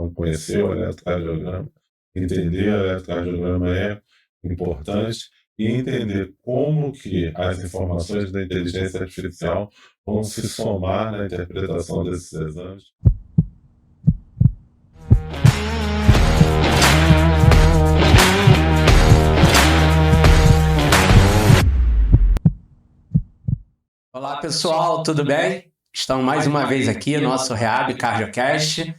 Então, conhecer o eletrocardiograma, entender o eletrocardiograma é importante e entender como que as informações da inteligência artificial vão se somar na interpretação desses exames. Olá pessoal, tudo bem? Estamos mais uma vez aqui no nosso Rehab CardioCast.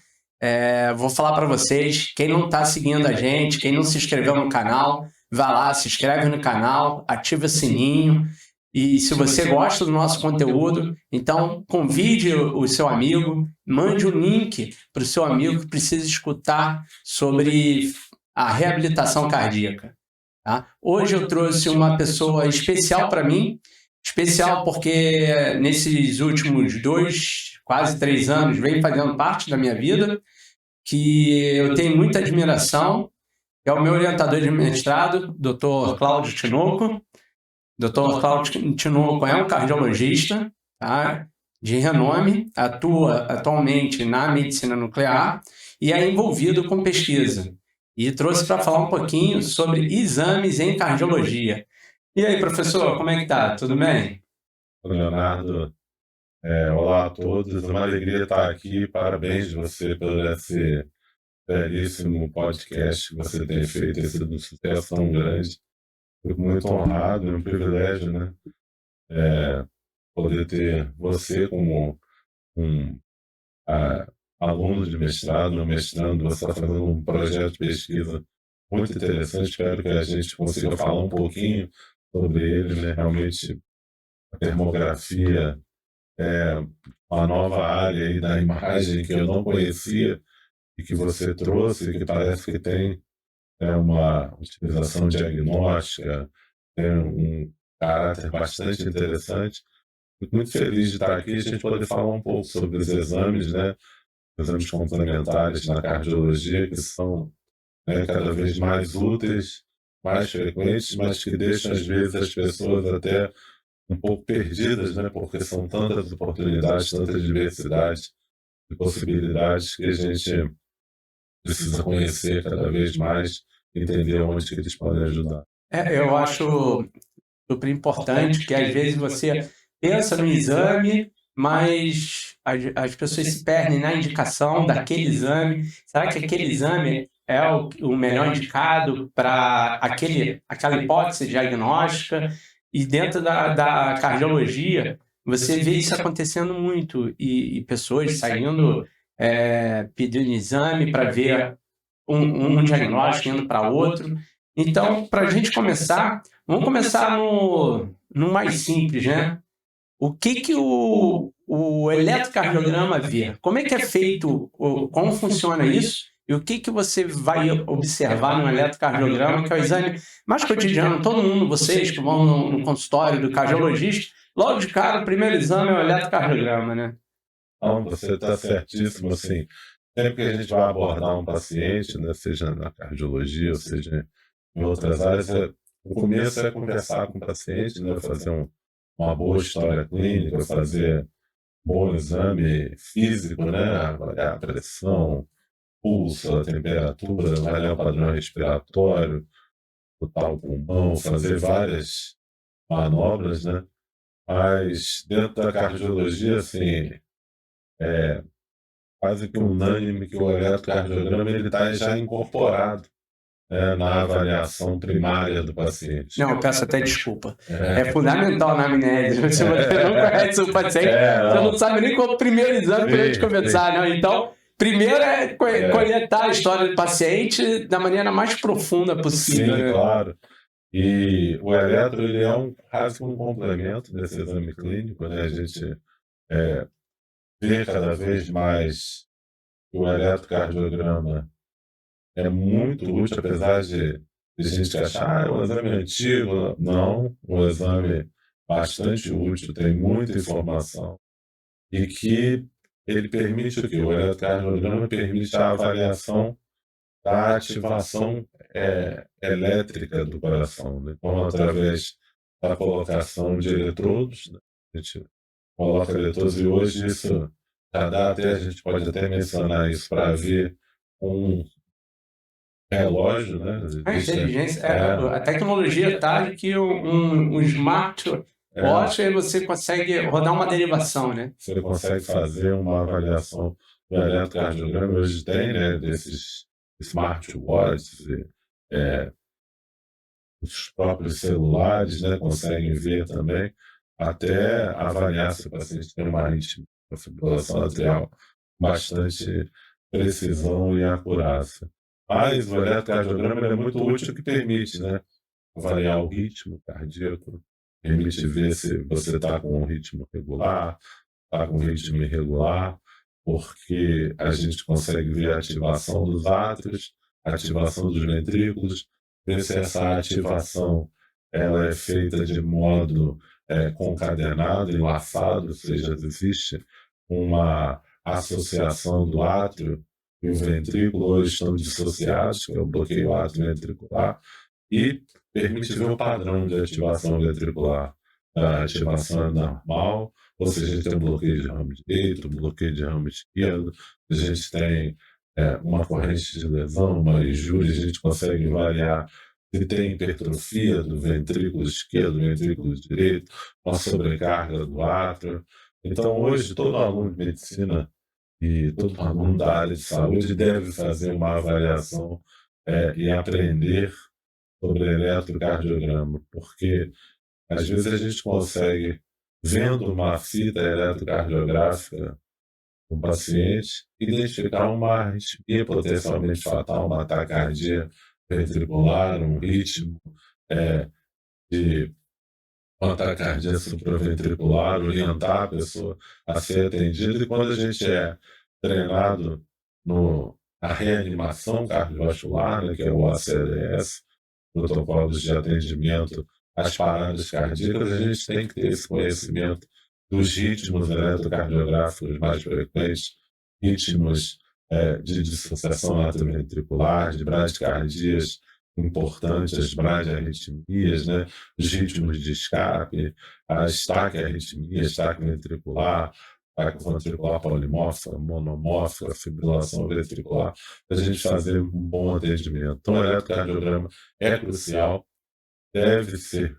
Vou falar para vocês, quem não está seguindo a gente, quem não se inscreveu no canal, vá lá, se inscreve no canal, ativa o sininho. E se você gosta do nosso conteúdo, então convide o seu amigo, mande um link para o seu amigo que precisa escutar sobre a reabilitação cardíaca. Tá? Hoje eu trouxe uma pessoa especial para mim, especial porque nesses últimos 2, quase 3 anos, vem fazendo parte da minha vida, que eu tenho muita admiração, é o meu orientador de mestrado, Dr. Cláudio Tinoco. Dr. Cláudio Tinoco é um cardiologista, tá, de renome, atua atualmente na medicina nuclear e é envolvido com pesquisa. E trouxe para falar um pouquinho sobre exames em cardiologia. E aí, professor, como é que tá? Tudo bem? Leonardo, olá a todos, é uma alegria estar aqui, parabéns de você por esse belíssimo podcast que você tem feito, tem sido um sucesso tão grande. Fico muito honrado, é um privilégio, né? Poder ter você como um aluno de mestrado, no mestrando, você está fazendo um projeto de pesquisa muito interessante, espero que a gente consiga falar um pouquinho sobre ele, né? Realmente, a termografia é uma nova área aí da imagem que eu não conhecia e que você trouxe, que parece que tem uma utilização diagnóstica, tem um caráter bastante interessante. Fico muito feliz de estar aqui e a gente poder falar um pouco sobre os exames, né? Exames complementares na cardiologia, que são cada vez mais úteis, mais frequentes, mas que deixam às vezes as pessoas até um pouco perdidas, né? Porque são tantas oportunidades, tanta diversidade de possibilidades que a gente precisa conhecer cada vez mais, entender onde que eles podem ajudar. Eu acho super importante que às vezes você pensa no exame, mas as pessoas se perdem na indicação daquele exame. Será que aquele exame é o melhor indicado para aquela hipótese diagnóstica? E dentro da cardiologia, você vê isso acontecendo muito, e pessoas saindo pedindo exame para ver um diagnóstico indo para outro. Então, para a gente começar, vamos começar no mais simples, né? O que o eletrocardiograma vê? Como é que é feito, como funciona isso? E o que você vai observar no eletrocardiograma, que é o exame mais cotidiano? Todo mundo, vocês que vão no consultório do cardiologista, logo de cara, o primeiro exame é o eletrocardiograma, né? Não, você está certíssimo, assim. Sempre que a gente vai abordar um paciente, né, seja na cardiologia, ou seja em outras áreas, o começo é conversar com o paciente, né, fazer uma boa história clínica, fazer um bom exame físico, né, avaliar a pressão, pulso, a temperatura, avaliar o padrão respiratório, botar o pulmão, fazer várias manobras, né? Mas dentro da cardiologia, assim, quase que unânime que o eletrocardiograma ele está já incorporado, na avaliação primária do paciente. Não, eu peço até desculpa. É fundamental na amnésia. Se você não conhece o paciente, você não sabe nem qual é o primeiro exame para a gente começar, não? Então, primeiro é coletar a história do paciente da maneira mais profunda possível. Sim, né? claro. E o eletro ele é quase um complemento desse exame clínico, né? A gente vê cada vez mais que o eletrocardiograma é muito útil, apesar de gente que achar é um exame antigo. Não, um exame bastante útil, tem muita informação e que ele permite o quê? O eletrocardiograma permite a avaliação da ativação elétrica do coração, né? Então, através da colocação de eletrodos, né? A gente coloca eletrodos e hoje isso já dá até, a gente pode até mencionar isso para ver um relógio, né? A inteligência, É, a tecnologia está que um smartwatch aí você consegue rodar uma derivação, né? você consegue fazer uma avaliação do eletrocardiograma. Hoje tem, né, desses smartwatches, é, os próprios celulares, né, conseguem ver também, até avaliar se o paciente tem uma arritmia, uma fibrilação atrial, com bastante precisão e acurácia. Mas o eletrocardiograma ele é muito útil, que permite, né, avaliar o ritmo cardíaco, permite ver se você está com um ritmo regular, está com um ritmo irregular, porque a gente consegue ver a ativação dos átrios, a ativação dos ventrículos, ver se essa ativação ela é feita de modo concadenado, enlaçado, ou seja, existe uma associação do átrio e o ventrículo, ou estão dissociados, que é o bloqueio átrio-ventricular, e permite ver o padrão de ativação ventricular. A ativação é normal, ou seja, a gente tem um bloqueio de ramo direito, um bloqueio de ramo esquerdo, a gente tem uma corrente de lesão, uma injúria, a gente consegue variar se tem hipertrofia do ventrículo esquerdo, ventrículo direito, uma sobrecarga do átrio. Então, hoje, todo aluno de medicina e todo aluno da área de saúde deve fazer uma avaliação e aprender sobre eletrocardiograma, porque às vezes a gente consegue, vendo uma fita eletrocardiográfica do paciente, identificar uma arritmia potencialmente fatal, uma taquicardia ventricular, um ritmo de uma taquicardia supraventricular, orientar a pessoa a ser atendida. E quando a gente é treinado na reanimação cardiovascular, né, que é o ACLS, protocolos de atendimento às paradas cardíacas, a gente tem que ter esse conhecimento dos ritmos eletrocardiográficos mais frequentes, ritmos de dissociação atrioventricular, de bradicardias importantes, as bradiarritmias, né? Os ritmos de escape, as taquiarritmias, taquiventricular, taquiventricular polimórfica, monomórfica, fibrilação ventricular, para a gente fazer um bom atendimento. Então, o eletrocardiograma é crucial, deve ser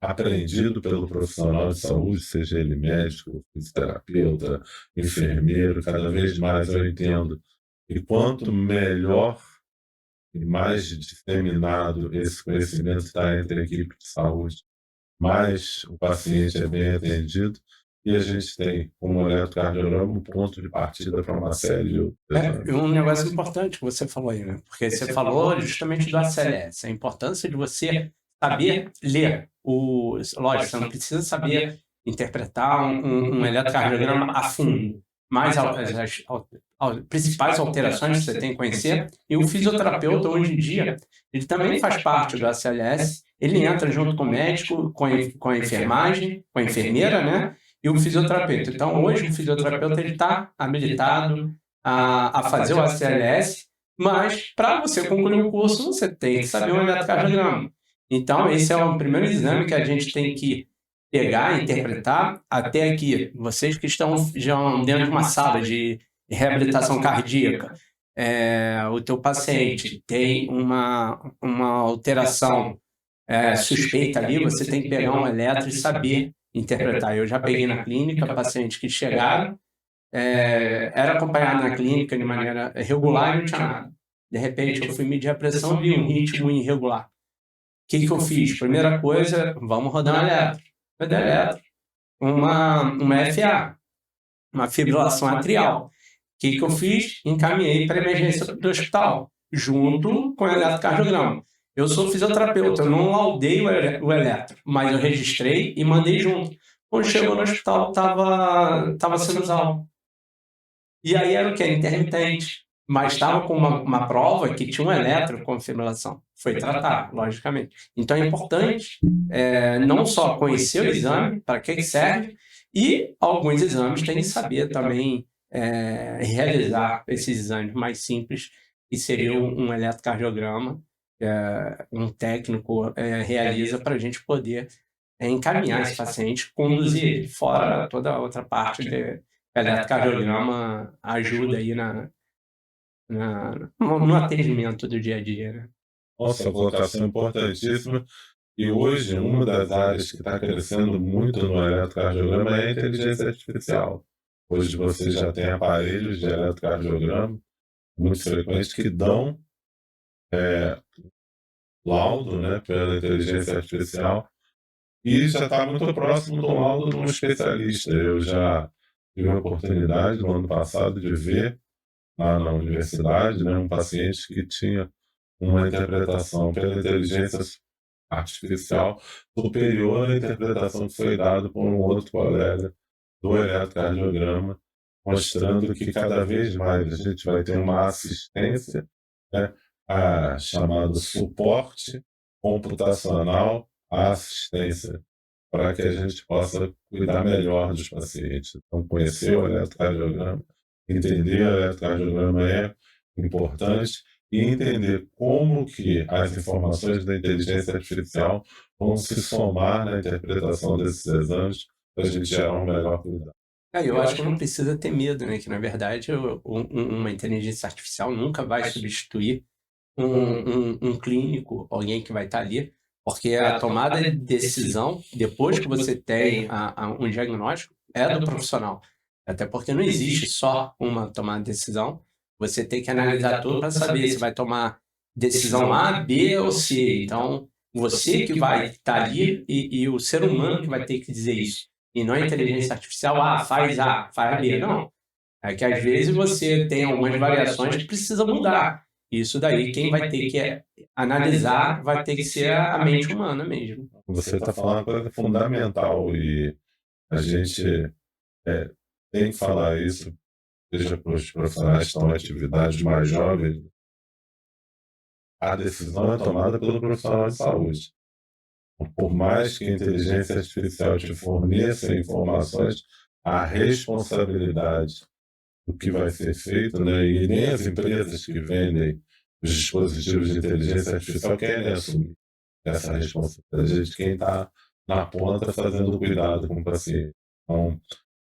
aprendido pelo profissional de saúde, seja ele médico, fisioterapeuta, enfermeiro. Cada vez mais eu entendo que quanto melhor e mais disseminado esse conhecimento está entre a equipe de saúde, mais o paciente é bem atendido. E a gente tem, como eletrocardiograma, um ponto de partida para uma série de outros exames. Um negócio importante que você falou aí, né? Porque você falou justamente do ACLS, a importância de você saber ler lógico, você não precisa saber interpretar um eletrocardiograma a fundo, mas as principais alterações que você tem que conhecer. E o fisioterapeuta, hoje em dia, ele também faz parte do ACLS, ele entra junto com o médico, com a enfermagem, com a enfermeira, né? E o fisioterapeuta. Então, hoje, o fisioterapeuta está habilitado a fazer o ACLS, mas para você concluir o curso, você tem que saber o eletrocardiograma. Então, esse é o primeiro exame que a gente tem que pegar, interpretar, até que vocês que estão já dentro de uma sala de reabilitação cardíaca, o teu paciente tem uma alteração suspeita ali, você tem que pegar um eletro e saber interpretar. Eu já peguei na clínica pacientes que chegaram, era acompanhado na clínica de maneira regular e não tinha nada. De repente, eu fui medir a pressão e vi um ritmo irregular. O que eu fiz? Primeira coisa, vamos rodar um eletro. Rodar eletro. Uma FA, uma fibrilação atrial. O que eu fiz? Encaminhei para a emergência do hospital, junto com o eletrocardiograma. Eu sou fisioterapeuta, eu não laudei o eletro, mas eu registrei e mandei junto. Quando chegou no hospital, estava sinusal. E aí era o quê? Intermitente. Mas estava com uma prova que tinha um eletro com fibrilação. Foi tratado, logicamente. Então é importante não só conhecer o exame, para que serve, e alguns exames tem que saber também realizar esses exames mais simples, que seria um eletrocardiograma, um técnico realiza para a gente poder encaminhar esse paciente, conduzir ele, fora toda a outra parte de eletrocardiograma ajuda aí no atendimento do dia a dia, né? Nossa, colocação importantíssima. E hoje, uma das áreas que está crescendo muito no eletrocardiograma é a inteligência artificial. Hoje você já tem aparelhos de eletrocardiograma muito frequentes que dão laudo, né, pela inteligência artificial e já está muito próximo do laudo de um especialista. Eu já tive a oportunidade no ano passado de ver lá na universidade, né, um paciente que tinha uma interpretação pela inteligência artificial superior à interpretação que foi dada por um outro colega do eletrocardiograma, mostrando que cada vez mais a gente vai ter uma assistência, né, chamado suporte computacional à assistência, para que a gente possa cuidar melhor dos pacientes. Então, conhecer o eletrocardiograma, entender o eletrocardiograma é importante e entender como que as informações da inteligência artificial vão se somar na interpretação desses exames para a gente gerar um melhor cuidado. Eu acho que não precisa ter medo, né? Que na verdade uma inteligência artificial nunca vai substituir um clínico, alguém que vai estar ali, porque a tomada de decisão, depois que você tem um diagnóstico, é do profissional. Até porque não existe só uma tomada de decisão, você tem que analisar tudo para saber se vai tomar decisão A, B ou C. Então, você que vai estar ali e o ser humano que vai ter que dizer isso. E não a inteligência artificial, faz A, faz B. Não. É que às vezes você tem algumas variações que precisa mudar. Isso daí, quem vai ter que analisar vai ter que ser a mente humana mesmo. Você está falando uma coisa fundamental e a gente tem que falar isso, seja para os profissionais que estão em atividades mais jovens, a decisão é tomada pelo profissional de saúde. Por mais que a inteligência artificial te forneça informações, a responsabilidade do que vai ser feito, né, e nem as empresas que vendem os dispositivos de inteligência artificial querem assumir essa responsabilidade de quem está na ponta fazendo o cuidado com o paciente. Então,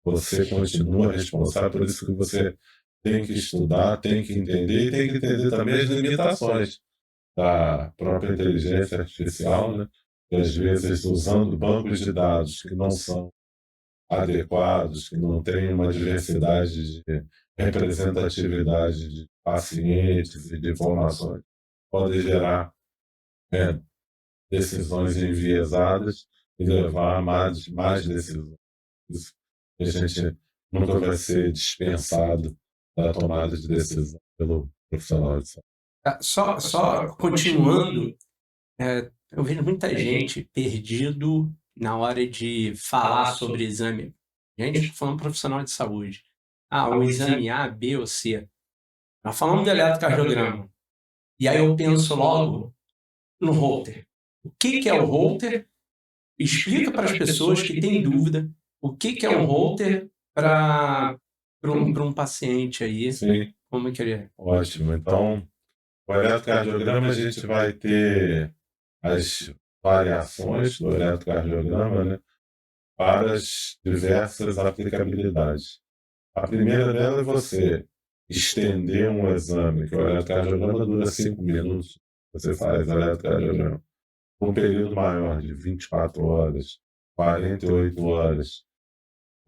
você continua responsável, por isso que você tem que estudar, tem que entender e tem que entender também as limitações da própria inteligência artificial, né? E às vezes usando bancos de dados que não são adequados, que não têm uma diversidade de representatividade de pacientes e de informações, pode gerar decisões enviesadas e levar a mais decisões. Isso a gente nunca vai ser dispensado da tomada de decisão pelo profissional de saúde. Só continuando, eu vejo muita gente perdido na hora de falar sobre exame. Gente, falando profissional de saúde. O exame A, B ou C. Nós falamos do eletrocardiograma. E aí eu penso logo no Holter. O que é o Holter? Explica para as pessoas que têm dúvida o que é um Holter para um paciente aí. Sim. Como é que ele é? Ótimo. Então, o eletrocardiograma a gente vai ter as variações do eletrocardiograma, né, para as diversas aplicabilidades. A primeira dela é você estender um exame, que o eletrocardiograma dura 5 minutos. Você faz eletrocardiograma por um período maior de 24 horas, 48 horas,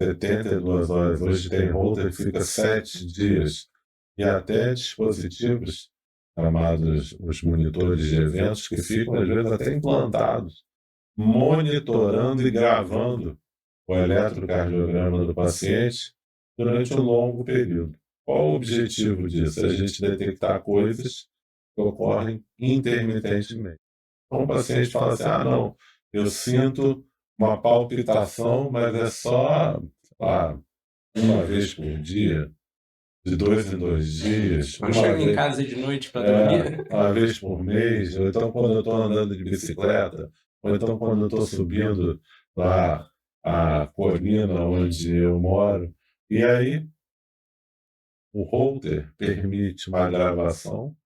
72 horas. Hoje tem holter que fica 7 dias. E até dispositivos chamados os monitores de eventos, que ficam, às vezes, até implantados, monitorando e gravando o eletrocardiograma do paciente durante um longo período. Qual o objetivo disso? A gente detectar coisas que ocorrem intermitentemente. Então, o paciente fala assim, não, eu sinto uma palpitação, mas é só, sei lá, uma vez por dia, de 2 em 2 dias. Não chega em casa de noite para dormir. Uma vez por mês, ou então quando eu estou andando de bicicleta, ou então quando eu estou subindo lá a colina onde eu moro. E aí, o holter permite uma gravação,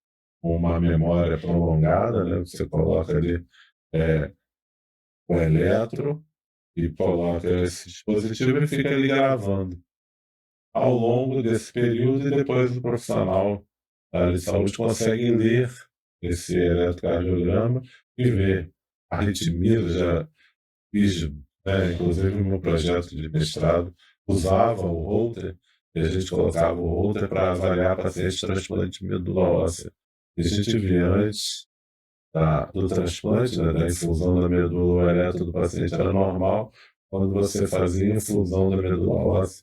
uma memória prolongada, né? Você coloca ali o eletro e coloca esse dispositivo e fica ali gravando ao longo desse período, e depois o profissional da área de saúde conseguem ler esse eletrocardiograma e ver arritmia. Já fiz, inclusive no meu projeto de mestrado, usava o Holter, e a gente colocava o Holter para avaliar pacientes de transplante de medula óssea. E a gente via antes do transplante, né, da infusão da medula, o eletro do paciente era normal. Quando você fazia a infusão da medula óssea,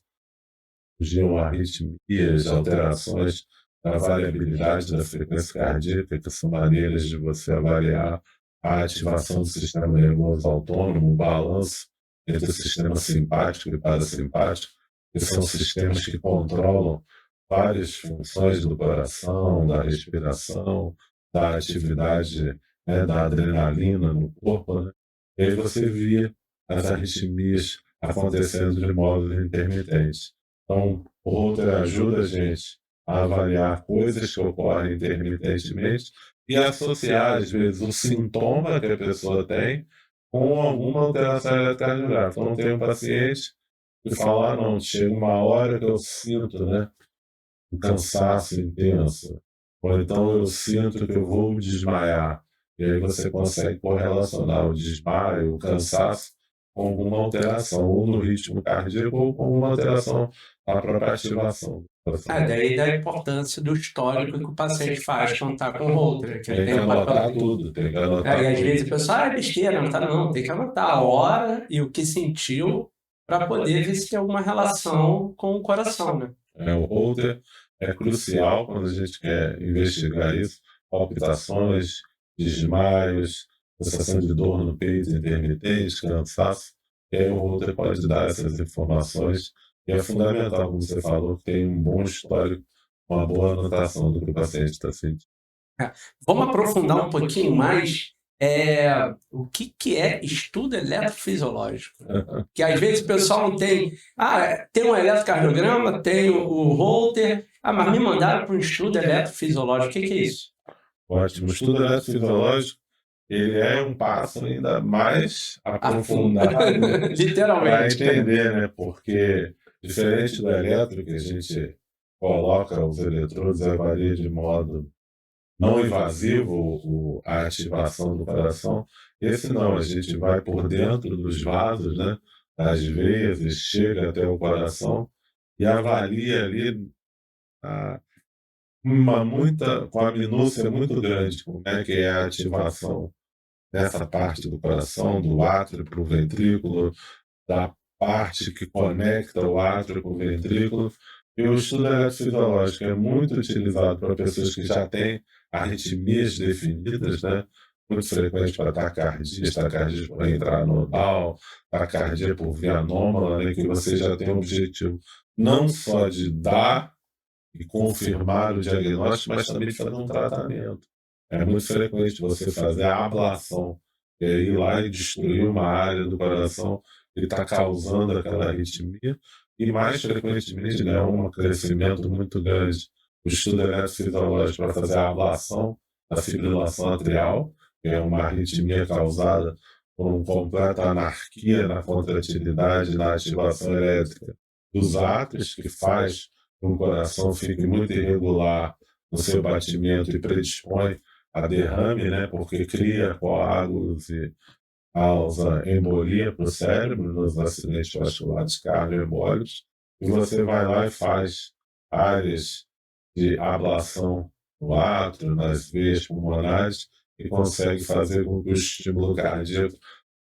surgiam arritmias, alterações da variabilidade da frequência cardíaca, que são maneiras de você avaliar a ativação do sistema nervoso autônomo, o balanço entre o sistema simpático e parasimpático, que são sistemas que controlam várias funções do coração, da respiração, da atividade, da adrenalina no corpo, né? E aí você via as arritmias acontecendo de modo intermitente. Então, o Holter ajuda a gente a avaliar coisas que ocorrem intermitentemente e associar, às vezes, o sintoma que a pessoa tem com alguma alteração eletrocardiográfica. Então, tem um paciente que fala, não, chega uma hora que eu sinto, né, um cansaço intenso, ou então eu sinto que eu vou desmaiar. E aí você consegue correlacionar o desmaio, o cansaço, com alguma alteração, ou no ritmo cardíaco, ou com alguma alteração na própria ativação. Daí da importância do histórico que o paciente faz quando está com o Holter. Tem que anotar tudo, tem que anotar e às tudo. vezes o pessoal, é besteira, não, tem que anotar a hora e o que sentiu para poder ver se tem alguma relação com o coração, né? O Holter é crucial quando a gente quer investigar isso, palpitações, desmaios, sensação de dor no peito intermitente, cansaço. E aí o Holter pode dar essas informações e é fundamental, como você falou, que tem um bom histórico, uma boa anotação do que o paciente está sentindo. Vamos aprofundar um pouquinho mais o que é estudo eletrofisiológico. Que às vezes o pessoal não tem... tem um eletrocardiograma, tem o Holter, mas me mandaram para um estudo eletrofisiológico. O que é isso? Ótimo. O estudo eletrofisiológico, ele é um passo ainda mais aprofundado para entender, né? Porque, diferente do eletro, que a gente coloca os eletrodos e avalia de modo não invasivo a ativação do coração, esse não, a gente vai por dentro dos vasos, né, das veias, e chega até o coração e avalia ali com a minúcia muito grande como é que é a ativação dessa parte do coração, do átrio para o ventrículo, da parte que conecta o átrio com o ventrículo. E o estudo eletrofisiológico é muito utilizado para pessoas que já têm arritmias definidas, né? Muito frequente para taquicardia por intranodal, taquicardia por via anômala, né? Que você já tem o objetivo não só de dar e confirmar o diagnóstico, mas também de fazer um tratamento. É muito frequente você fazer a ablação, ir lá e destruir uma área do coração que está causando aquela arritmia, e mais frequentemente, né, um crescimento muito grande, o estudo eletrofisiológico para fazer a ablação da fibrilação atrial, que é uma arritmia causada por uma completa anarquia na contratilidade, na ativação elétrica dos átrios, que faz com que o coração fique muito irregular no seu batimento e predispõe a derrame, né, porque cria coágulos e causa embolia para o cérebro nos acidentes vasculares cardioembólicos, e você vai lá e faz áreas de ablação no átrio, nas veias pulmonares, e consegue fazer com que o estímulo cardíaco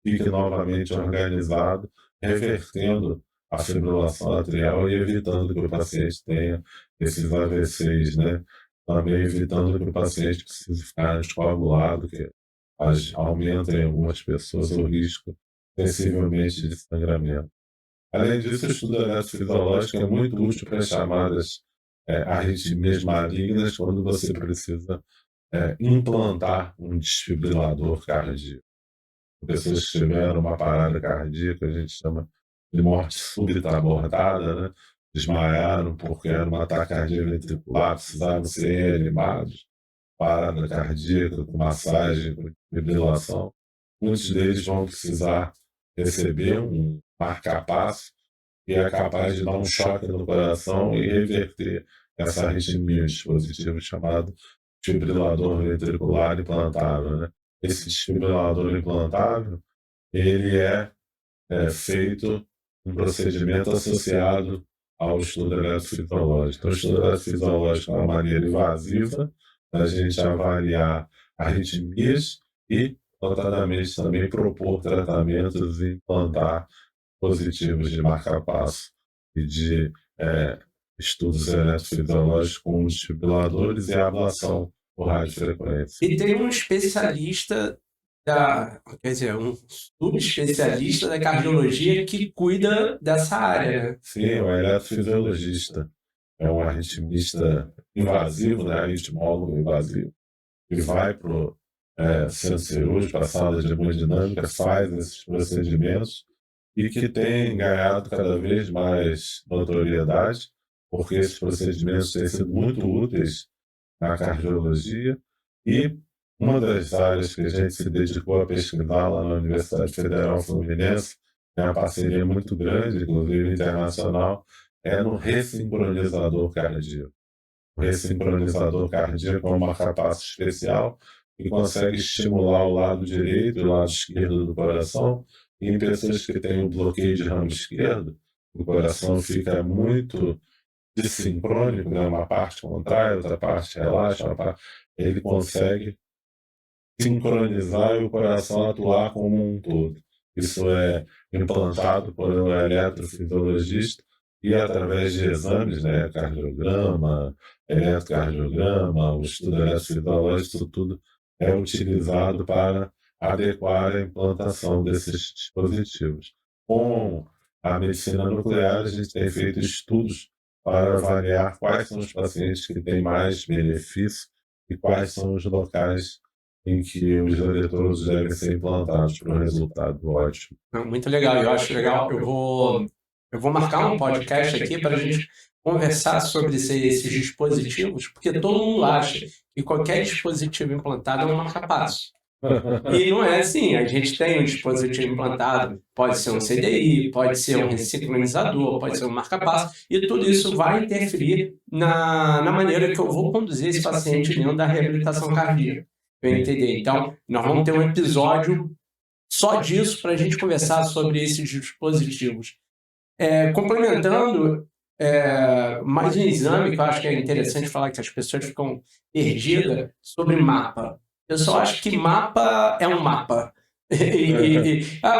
fique novamente organizado, revertendo a fibrilação atrial e evitando que o paciente tenha esses AVCs, né? Também evitando que o paciente precise ficar anticoagulado, que aumenta em algumas pessoas o risco sensivelmente de sangramento. Além disso, o estudo eletrofisiológico é muito útil para as chamadas arritmias malignas, quando você precisa implantar um desfibrilador cardíaco. Pessoas que tiveram uma parada cardíaca, a gente chama de morte súbita abortada, né? Desmaiaram porque era um ataque cardíaco ventricular, precisaram ser reanimados, parada cardíaca, com massagem, com fibrilação. Muitos deles vão precisar receber um marca-passo que é capaz de dar um choque no coração e reverter essa arritmia, um dispositivo chamado desfibrilador ventricular implantável, né? Esse desfibrilador implantável, ele é feito um procedimento associado ao estudo eletrofisiológico. Então, o estudo eletrofisiológico é uma maneira invasiva da gente avaliar arritmias e, notadamente, também propor tratamentos e implantar dispositivos de marca-passo e de estudos eletrofisiológicos com os desfibriladores e a ablação por radiofrequência. E tem um especialista quer dizer, um subespecialista da cardiologia que cuida dessa área, né? Sim, é um eletrofisiologista. É um arritmista invasivo, né? Arritmólogo invasivo. Que vai para o centro cirúrgico, para a sala de hemodinâmica, faz esses procedimentos e que tem ganhado cada vez mais notoriedade, porque esses procedimentos têm sido muito úteis na cardiologia e uma das áreas que a gente se dedicou a pesquisar lá na Universidade Federal Fluminense, é uma parceria muito grande, inclusive internacional, é no ressincronizador cardíaco. O ressincronizador cardíaco é um marca-passo especial que consegue estimular o lado direito e o lado esquerdo do coração, e em pessoas que têm o bloqueio de ramo esquerdo, o coração fica muito desincrônico, né? Uma parte contrai, outra parte relaxa, ele consegue sincronizar e o coração atuar como um todo. Isso é implantado por um eletrofisiologista e através de exames, né, cardiograma, eletrocardiograma, o estudo eletrofisiológico, isso tudo é utilizado para adequar a implantação desses dispositivos. Com a medicina nuclear, a gente tem feito estudos para avaliar quais são os pacientes que têm mais benefício e quais são os locais em que os eletrodos devem ser implantados para um resultado ótimo. Muito legal, eu acho legal. Eu vou marcar um podcast aqui para a gente conversar sobre esses dispositivos, porque todo mundo acha que qualquer dispositivo implantado é um marca-passo. E não é assim, a gente tem um dispositivo implantado, pode ser um CDI, pode ser um ressincronizador, pode ser um marca-passo, e tudo isso vai interferir na maneira que eu vou conduzir esse paciente dentro da reabilitação cardíaca. Eu entendi. Então, nós vamos ter um episódio só disso para a gente conversar sobre esses dispositivos. Complementando, mais um exame que eu acho que é interessante falar, que as pessoas ficam perdidas, sobre mapa. Eu só acho que mapa é um mapa.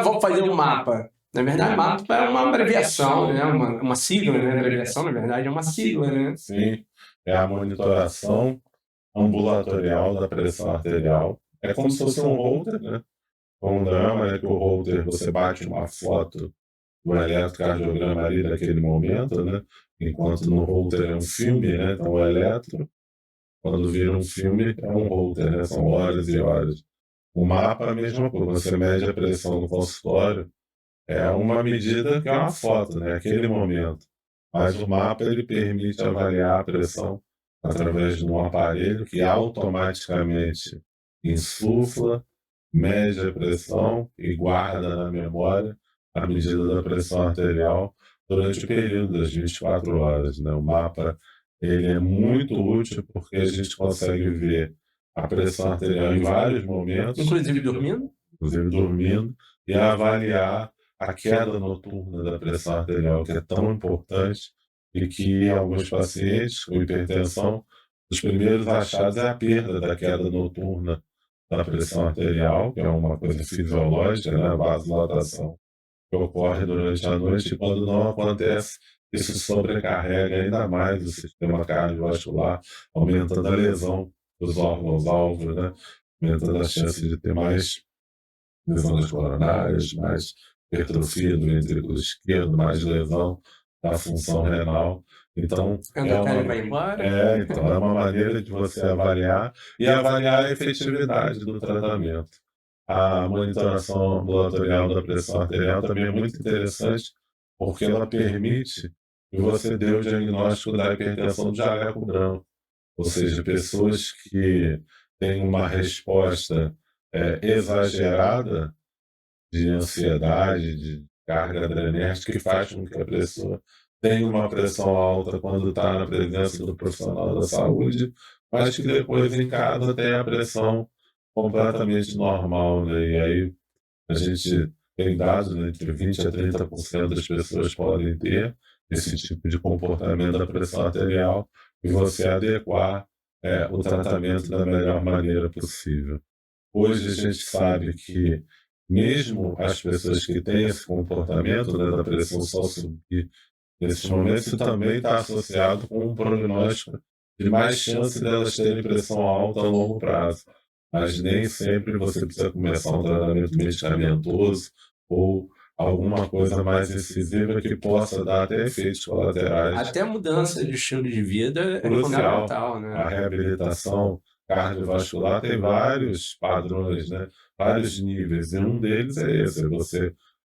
Vou fazer um mapa. Na verdade, mapa é uma abreviação, né? Uma sigla, né? Abreviação, na verdade, é uma sigla, né? Sim, é a monitoração ambulatorial da pressão arterial. É como se fosse um holter, né? Um drama é que o holter, você bate uma foto do eletrocardiograma ali naquele momento, né? Enquanto no holter é um filme, né? Então o eletro, quando vira um filme, é um holter, né? São horas e horas. O mapa é a mesma coisa, você mede a pressão no consultório, é uma medida que é uma foto, né? Aquele momento. Mas o mapa, ele permite avaliar a pressão através de um aparelho que automaticamente insufla, mede a pressão e guarda na memória a medida da pressão arterial durante o período das 24 horas, né? O mapa, ele é muito útil porque a gente consegue ver a pressão arterial em vários momentos, Inclusive dormindo, e avaliar a queda noturna da pressão arterial, que é tão importante e que em alguns pacientes com hipertensão, os primeiros achados é a perda da queda noturna da pressão arterial, que é uma coisa fisiológica, né, a vasodilatação que ocorre durante a noite, e quando não acontece, isso sobrecarrega ainda mais o sistema cardiovascular, aumentando a lesão dos órgãos-alvos, né, aumentando a chance de ter mais lesões coronárias, mais hipertrofia do ventrículo esquerdo, mais lesão da função renal. Então, então, é uma maneira de você avaliar e avaliar a efetividade do tratamento. A monitoração ambulatorial da pressão arterial também é muito interessante, porque ela permite que você dê o diagnóstico da hipertensão do jaleco branco, ou seja, pessoas que têm uma resposta exagerada de ansiedade, de carga adrenérgica, que faz com que a pessoa tem uma pressão alta quando está na presença do profissional da saúde, mas que depois em casa tem a pressão completamente normal, né? E aí a gente tem dados, né, entre 20 a 30% das pessoas podem ter esse tipo de comportamento da pressão arterial e você adequar o tratamento da melhor maneira possível. Hoje a gente sabe que mesmo as pessoas que têm esse comportamento, né, da pressão só subir nesses momentos, isso também está associado com um prognóstico de mais chance delas terem pressão alta a longo prazo. Mas nem sempre você precisa começar um tratamento medicamentoso ou alguma coisa mais incisiva que possa dar até efeitos colaterais. Até a mudança de estilo de vida é Crucial. fundamental, né? A reabilitação cardiovascular tem vários padrões, né? Vários níveis, e um deles é esse, é você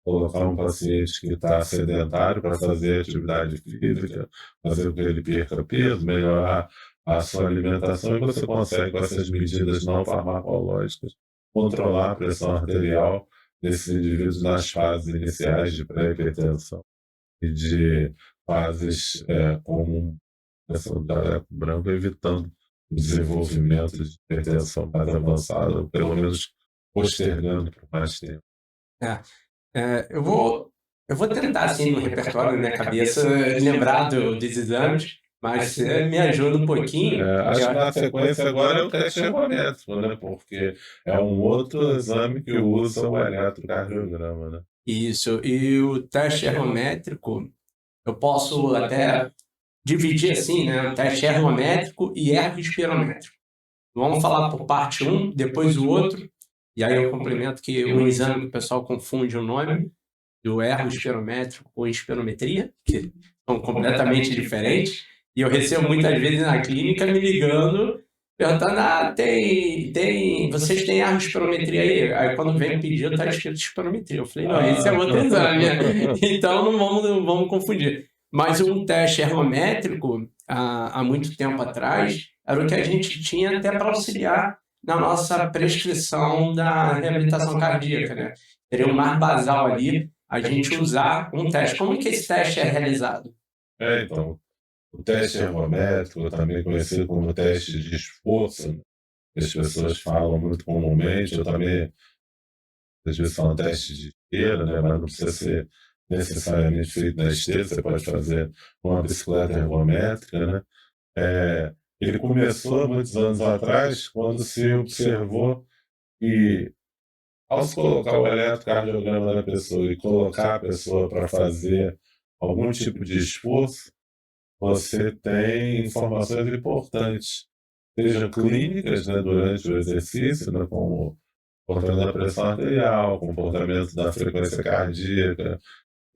colocar um paciente que está sedentário para fazer atividade física, fazer com que ele perca peso, melhorar a sua alimentação, e você consegue, com essas medidas não farmacológicas, controlar a pressão arterial desses indivíduos nas fases iniciais de pré-hipertensão e de fases como pressão do jaleco branco, evitando o desenvolvimento de hipertensão mais avançada, ou pelo menos postergando por mais tempo. Eu vou tentar, assim, no repertório, na minha cabeça, lembrar dos exames, mas você me ajuda um pouquinho. Acho que na sequência agora é o teste ergométrico, né? Porque é um outro exame que usa o eletrocardiograma, né? Isso, e o teste ergométrico, eu posso até dividir assim, né? O teste ergométrico e ergospirométrico. Vamos falar por parte um, depois o outro, e aí eu complemento que o exame que o pessoal confunde o nome do ergospirométrico com espirometria, que são completamente diferentes, e eu recebo muitas vezes na clínica me ligando, perguntando, vocês têm ergospirometria aí? Aí quando vem o pedido, está escrito espirometria. Eu falei, não, esse é outro exame, então não vamos confundir. Mas um teste ergométrico, há muito tempo atrás, era o que a gente tinha até para auxiliar na nossa prescrição da reabilitação cardíaca, né? Seria o mais basal ali, a gente usar um teste. Como que esse teste é realizado? Então, o teste ergométrico, também conhecido como teste de esforço, né? As pessoas falam muito comumente, eu também, às vezes, falo teste de esteira, né? Mas não precisa ser necessariamente feito na esteira, você pode fazer uma bicicleta ergométrica, né? Ele começou muitos anos atrás, quando se observou que, ao se colocar o eletrocardiograma da pessoa e colocar a pessoa para fazer algum tipo de esforço, você tem informações importantes, seja clínicas, né, durante o exercício, né, como comportamento da pressão arterial, comportamento da frequência cardíaca,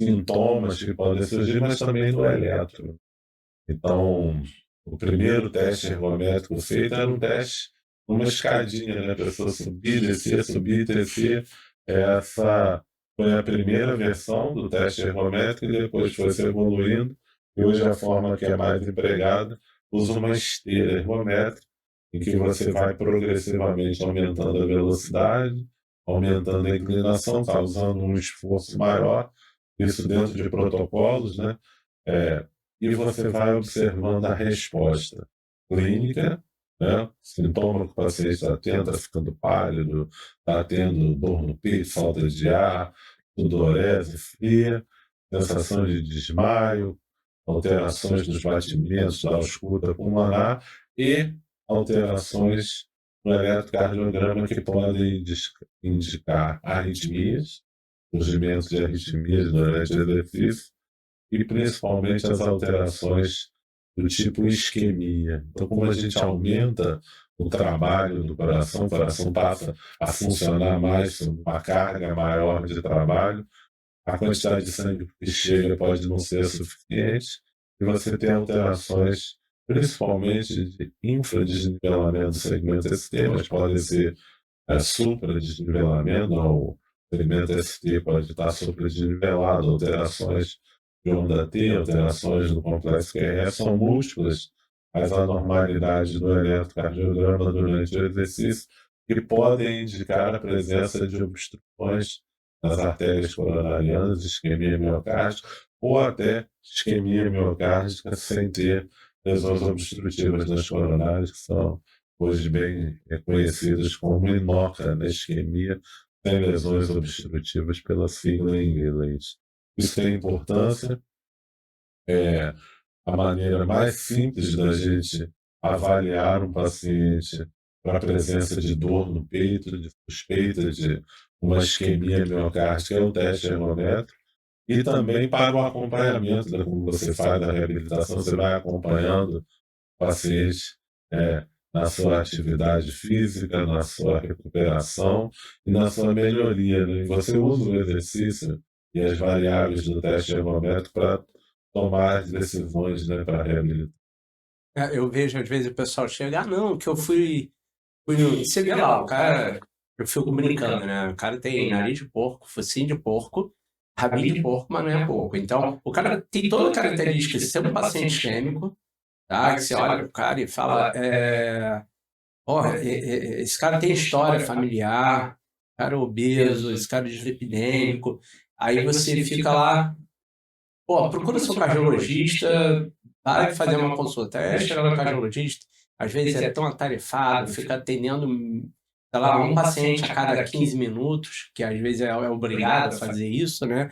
sintomas que podem surgir, mas também do eletro. Então, o primeiro teste ergométrico feito era um teste, uma escadinha, né? A pessoa subir, descer. Essa foi a primeira versão do teste ergométrico e depois foi se evoluindo. E hoje a forma que é mais empregada usa uma esteira ergométrica, em que você vai progressivamente aumentando a velocidade, aumentando a inclinação, causando um esforço maior, isso dentro de protocolos, né? E você vai observando a resposta clínica, né? Sintoma que o paciente está tendo, está ficando pálido, está tendo dor no peito, falta de ar, sudorese fria, sensação de desmaio, alterações nos batimentos da ausculta pulmonar e alterações no eletrocardiograma que podem indicar arritmias, surgimento de arritmias durante o exercício, e principalmente as alterações do tipo isquemia. Então, como a gente aumenta o trabalho do coração, o coração passa a funcionar mais sob uma carga maior de trabalho, a quantidade de sangue que chega pode não ser suficiente, e você tem alterações, principalmente de infradesnivelamento do segmento ST, mas podem ser supradesnivelamento, o segmento ST pode estar supradesnivelado, alterações de onda T, alterações do complexo QRS, são múltiplas as anormalidades do eletrocardiograma durante o exercício, que podem indicar a presença de obstruções nas artérias coronarianas, isquemia miocárdica, ou até isquemia miocárdica sem ter lesões obstrutivas das coronárias, que são hoje bem reconhecidas como INOCA, né? Isquemia sem lesões obstrutivas pela sigla em inglês. Isso tem importância, é a maneira mais simples da gente avaliar um paciente para a presença de dor no peito, de suspeita de uma isquemia miocárdica, é o teste ergométrico, e também para o acompanhamento, né, como você faz da reabilitação, você vai acompanhando o paciente é, na sua atividade física, na sua recuperação e na sua melhoria, né? E você usa o exercício e as variáveis do teste ergométrico para tomar as decisões, né, para reabilitar. Eu vejo, às vezes, o pessoal chega, não, que eu fui no... Você vê lá, o cara, eu fico brincando, né? O cara tem nariz de porco, focinho de porco, rabinho de porco, mas não é porco. Então, o cara tem toda a característica de ser um paciente isquêmico, tá? Que você olha pro cara e fala, esse cara tem história familiar, cara é obeso, esse cara é dislipidêmico. Aí você fica lá, procura seu cardiologista, vai fazer uma consulta. Chega no cardiologista, às vezes é tão atarefado, fica atendendo, sei lá, um paciente a cada 15 minutos, que às vezes é obrigado a fazer isso, né?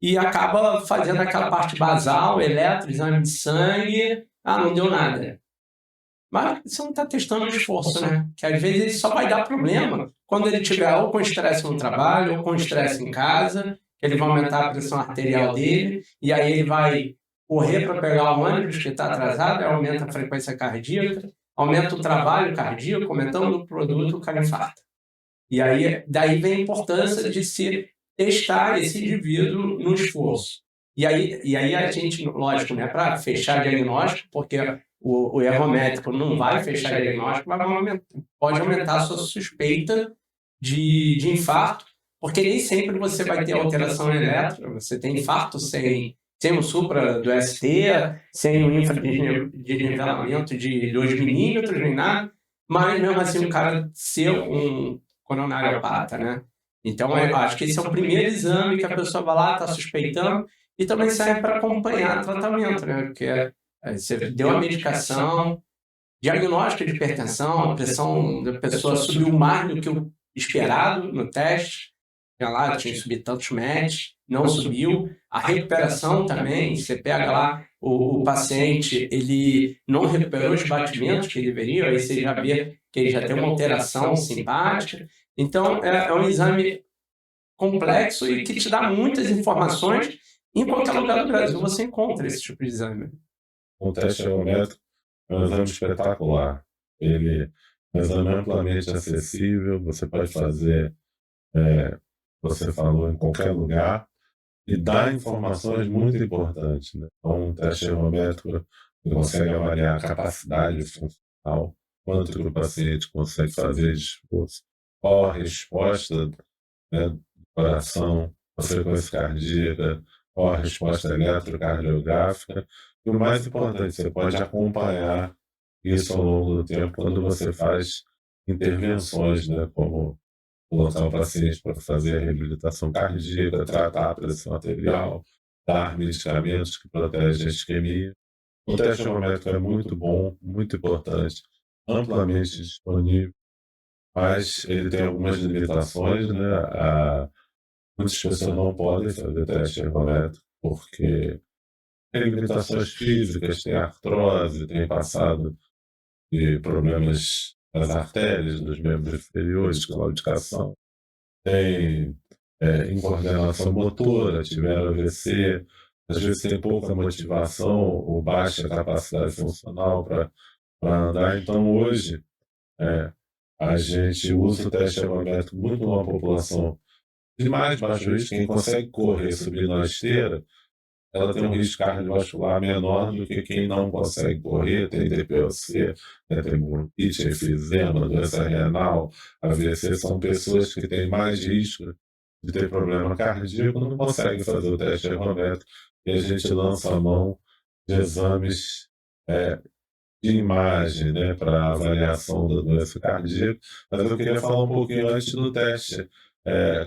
E acaba fazendo aquela parte basal, eletro, exame de sangue, não deu nada. Mas você não está testando o esforço, né? Que às vezes ele só vai dar problema quando ele tiver ou com estresse no trabalho, ou com estresse em casa, ele vai aumentar a pressão arterial dele, e aí ele vai correr para pegar o ônibus que está atrasado, aí aumenta a frequência cardíaca, aumenta o trabalho cardíaco, aumentando o produto, o cara infarta. E aí, daí vem a importância de se testar esse indivíduo no esforço. E aí a gente, lógico, né, para fechar diagnóstico, porque o ergométrico não vai fechar diagnóstico, mas pode aumentar a sua suspeita de infarto, porque nem sempre você vai ter alteração elétrica, você tem infarto sem o supra do ST, sem o infradesnivelamento de 2 milímetros, nem nada, mas mesmo assim o cara ser um coronariopata, né? Então, eu acho que esse é o primeiro exame que a pessoa vai lá, está suspeitando, e também serve para acompanhar o tratamento, né? Porque você deu a medicação, diagnóstico de hipertensão, a pressão da pessoa subiu mais do que o esperado no teste, tinha subido tantos METs, não subiu. A recuperação também, você pega lá o paciente, ele não recuperou os batimentos que ele deveria, aí você já vê que ele já tem uma alteração simpática. Então, é um exame complexo e que te dá muitas informações. Em qualquer lugar do Brasil você encontra esse tipo de exame. O teste ergométrico é um exame espetacular. Ele é um exame amplamente acessível, você pode fazer, você falou, em qualquer lugar, e dá informações muito importantes, né? Então, um teste ergométrico consegue avaliar a capacidade funcional, quanto que o paciente consegue fazer de esforço, qual a resposta, né, do coração, a frequência cardíaca, qual a resposta eletrocardiográfica. E o mais importante, você pode acompanhar isso ao longo do tempo quando você faz intervenções, né, como colocar o paciente para fazer a reabilitação cardíaca, tratar a pressão arterial, dar medicamentos que protegem a isquemia. O teste ergométrico é muito bom, muito importante, amplamente disponível, mas ele tem algumas limitações, né? Muitas pessoas não podem fazer teste ergométrico porque tem limitações físicas, tem artrose, tem passado de problemas nas artérias, nos membros inferiores, claudicação, tem incoordenação motora, tiveram AVC, às vezes tem pouca motivação ou baixa capacidade funcional para andar. Então, hoje, a gente usa o teste ergométrico muito numa população de mais baixo risco. Quem consegue correr subindo a esteira, ela tem um risco cardiovascular menor do que quem não consegue correr, tem DPOC, né, tem bronquite, enfisema, doença renal, AVC, são pessoas que têm mais risco de ter problema cardíaco, não conseguem fazer o teste ergométrico, e a gente lança a mão de exames de imagem, né, para avaliação da doença cardíaca. Mas eu queria falar um pouquinho antes do teste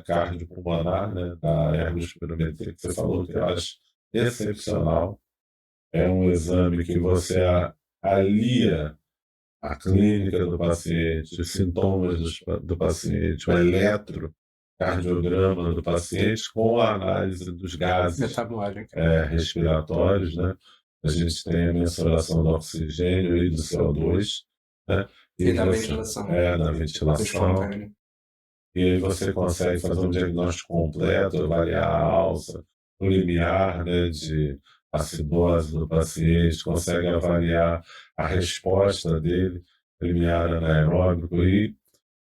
cardiopulmonar, né, da ergospirometria, que você falou, que eu acho excepcional. É um exame que você alia a clínica do paciente, os sintomas do paciente, o eletrocardiograma do paciente com a análise dos gases metabólica. Respiratórios, né? A gente tem a mensuração do oxigênio e do CO2, né? E da ventilação. Da ventilação. E aí você consegue fazer um diagnóstico completo, avaliar a alça, o limiar, né, de acidose do paciente, consegue avaliar a resposta dele, limiar anaeróbico, e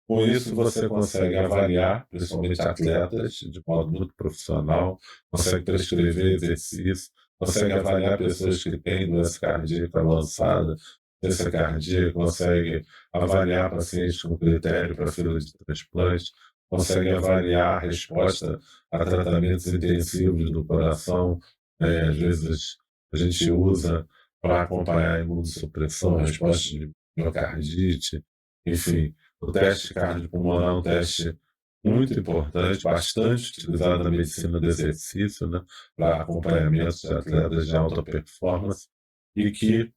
com isso você consegue avaliar, principalmente atletas, de modo muito profissional, consegue prescrever exercício, consegue avaliar pessoas que têm doença cardíaca avançada, doença cardíaca, consegue avaliar pacientes com critério para fila de transplante, consegue avaliar a resposta a tratamentos intensivos do coração. Às vezes a gente usa para acompanhar a imunossupressão, a resposta de miocardite, enfim. O teste cardiopulmonar é um teste muito importante, bastante utilizado na medicina do exercício, né, para acompanhamento de atletas de alta performance, e que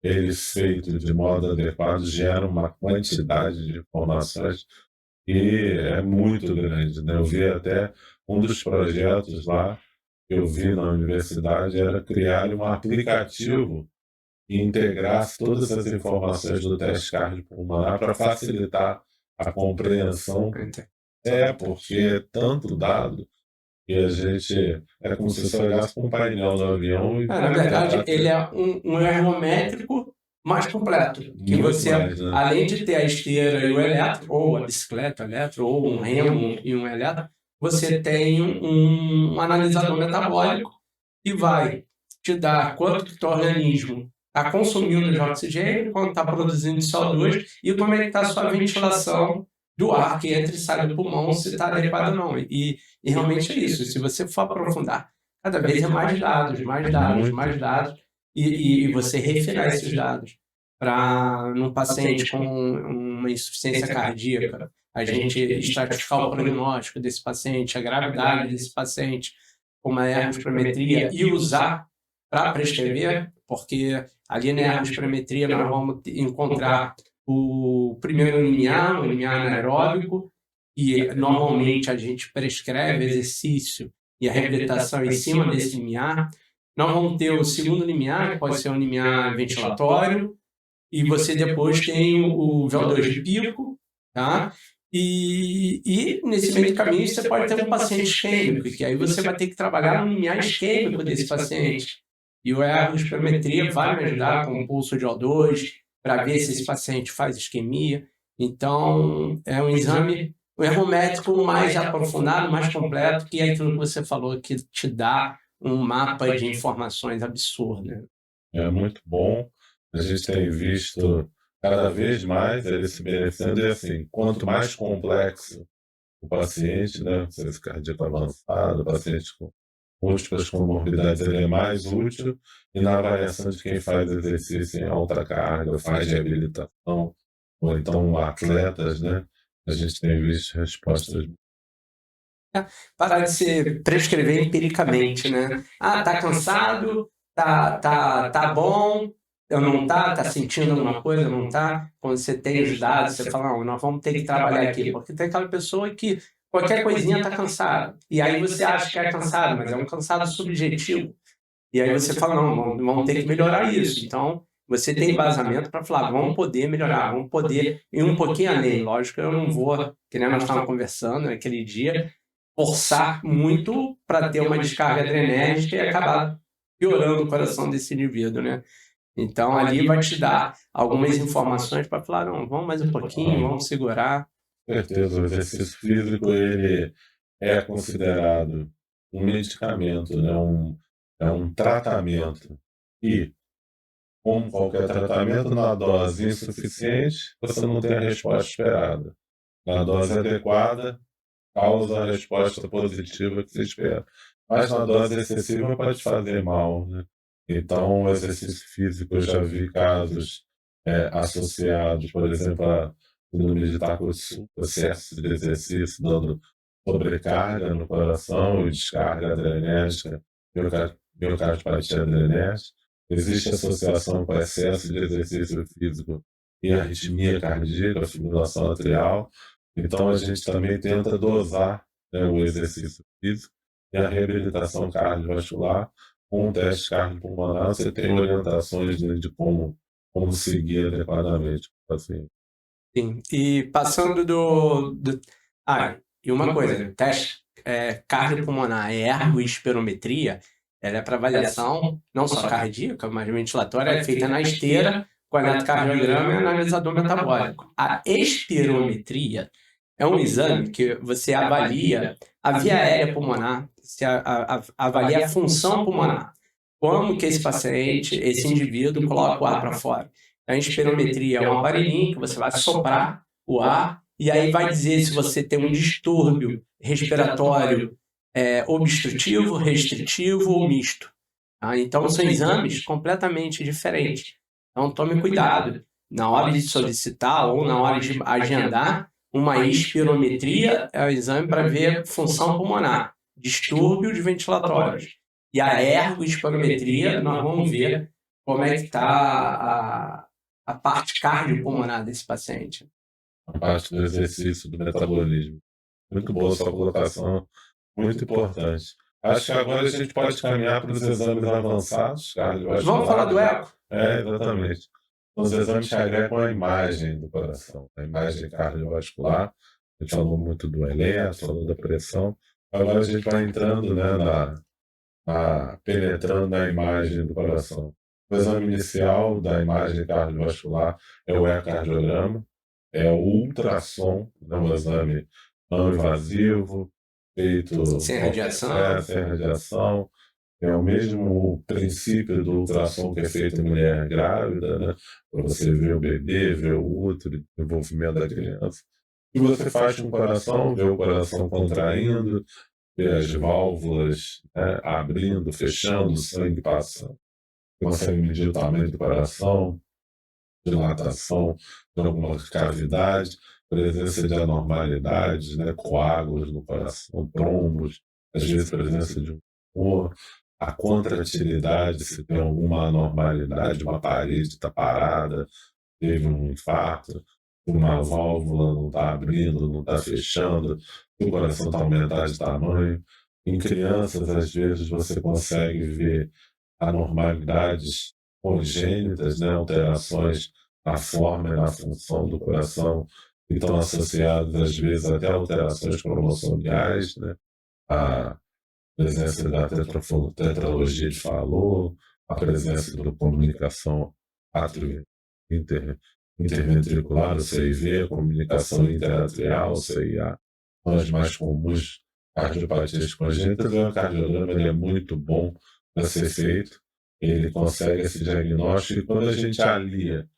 eles, feitos de modo adequado, geram uma quantidade de informações que é muito grande, né? Eu vi até um dos projetos lá que eu vi na universidade era criar um aplicativo e integrasse todas as informações do teste cardiopulmonar para facilitar a compreensão. Porque é tanto dado que a gente é como se você olhasse para um painel do avião. Na verdade, ele é um ergométrico mais completo. Que você, mais, né? Além de ter a esteira e o eletro, ou a bicicleta eletro, ou um remo e um eletro, você tem um analisador metabólico que vai te dar quanto que teu organismo está consumindo de oxigênio, quanto está produzindo de CO2 e como é que está a sua ventilação do ar que entra e sai do pulmão, se está adequado ou não. E realmente é isso. Se você for aprofundar, cada vez é mais dados, e você refinar esses dados para num paciente com uma insuficiência cardíaca, a gente estratificar o prognóstico desse paciente, a gravidade desse paciente, com uma ergospirometria e usar para prescrever, porque ali na ergospirometria nós vamos encontrar o primeiro limiar, o limiar anaeróbico, e normalmente a gente prescreve exercício e a reabilitação em cima desse limiar. Nós vamos ter o segundo limiar, que pode ser um limiar ventilatório, e você depois tem o VO2 de pico, tá? E nesse meio do caminho você pode ter um paciente isquêmico, que aí você vai ter que trabalhar no limiar isquêmico desse paciente. E o ergospirometria vai me ajudar com o pulso de O2, para ver se esse paciente faz isquemia. Então, é um exame, o ergométrico mais aprofundado, mais completo, que é aquilo que você falou, que te dá um mapa de informações absurdas. É muito bom. A gente tem visto cada vez mais ele se beneficiando, e assim, quanto mais complexo o paciente, né, ciência cardíaca avançada, paciente com múltiplas comorbidades, ele é mais útil, e na avaliação de quem faz exercício em alta carga, faz reabilitação, ou então atletas, né, a gente tem visto respostas. Parar de se prescrever empiricamente, né? Tá cansado, tá bom, eu não tá sentindo alguma coisa, não tá? Quando você tem os dados, você fala, não, nós vamos ter que trabalhar aqui, porque tem aquela pessoa que qualquer coisinha tá cansado, e aí você acha que é cansado, mas é um cansado subjetivo, e aí você fala, não, vamos ter que melhorar isso, então você tem embasamento para falar, vamos poder melhorar, vamos poder ir um pouquinho além, lógico, eu não vou, que nem nós estávamos conversando naquele dia, forçar muito para ter uma descarga adrenérgica e acabar piorando o coração desse indivíduo, né? Então, ali vai te dar algumas informações para falar, não, vamos mais um pouquinho, vamos segurar. Com certeza, o exercício físico, ele é considerado um medicamento, né? É um tratamento. E, como qualquer tratamento, na dose insuficiente, você não tem a resposta esperada. Na dose adequada, causa a resposta positiva que você espera. Mas na dose excessiva pode fazer mal, né? Então, o exercício físico, eu já vi casos associados, por exemplo, a síndrome de Takotsuka, excesso de exercício, dando sobrecarga no coração e descarga adrenérgica, miocardiopatia adrenérgica, existe associação com excesso de exercício físico e arritmia cardíaca, fibrilação atrial. Então, a gente também tenta dosar, né, o exercício físico e a reabilitação cardiovascular com um teste cardiopulmonar. Você tem orientações de como seguir adequadamente o paciente. Sim. E passando e uma coisa, teste cardiopulmonar, ergospirometria, ela é para avaliação não só cardíaca, mas ventilatória, é feita na esteira, com eletrocardiograma e analisador metabólico. A espirometria é um exame que você avalia a via aérea pulmonar, você avalia a função pulmonar. Como que esse paciente, esse indivíduo, coloca o ar para fora. A espirometria é um aparelhinho que você vai soprar o ar e aí vai dizer se você tem um distúrbio respiratório obstrutivo, restritivo ou misto. Tá? Então, são exames completamente diferentes. Então, tome cuidado na hora de solicitar ou na hora de agendar. Uma espirometria é o exame para ver função pulmonar, distúrbios ventilatórios. E a ergospirometria, nós vamos ver como é que está a parte cardiopulmonar desse paciente. A parte do exercício, do metabolismo. Muito boa sua colocação, muito importante. Acho que agora a gente pode caminhar para os exames avançados, cardiovasculares. Vamos falar do eco? Exatamente. Os exames que agregam a imagem do coração, a imagem cardiovascular. A gente falou muito do eletro, falou da pressão. Agora a gente vai entrando, né, penetrando na imagem do coração. O exame inicial da imagem cardiovascular é o ecocardiograma, é o ultrassom, né, um exame não invasivo, feito sem radiação. Sem radiação. É o mesmo princípio do ultrassom que é feito em mulher grávida, né? Para você ver o bebê, ver o útero, o desenvolvimento da criança. E você faz com o coração, vê o coração contraindo, vê as válvulas, né, abrindo, fechando, o sangue passando. Você consegue medir o tamanho do coração, dilatação de alguma cavidade, presença de anormalidades, né, coágulos no coração, trombos, às vezes presença de um tumor, a contratilidade, se tem alguma anormalidade, uma parede está parada, teve um infarto, uma válvula não está abrindo, não está fechando, o coração está aumentando de tamanho. Em crianças, às vezes, você consegue ver anormalidades congênitas, né, alterações na forma e na função do coração, que estão associadas, às vezes, até a alterações cromossomiais, né, a presença da tetralogia de Fallot, a presença da comunicação interventricular, o CIV, a comunicação interatrial, o CIA, são as mais comuns cardiopatias congênitas. O cardiograma ele é muito bom para ser feito, ele consegue esse diagnóstico, e quando a gente alia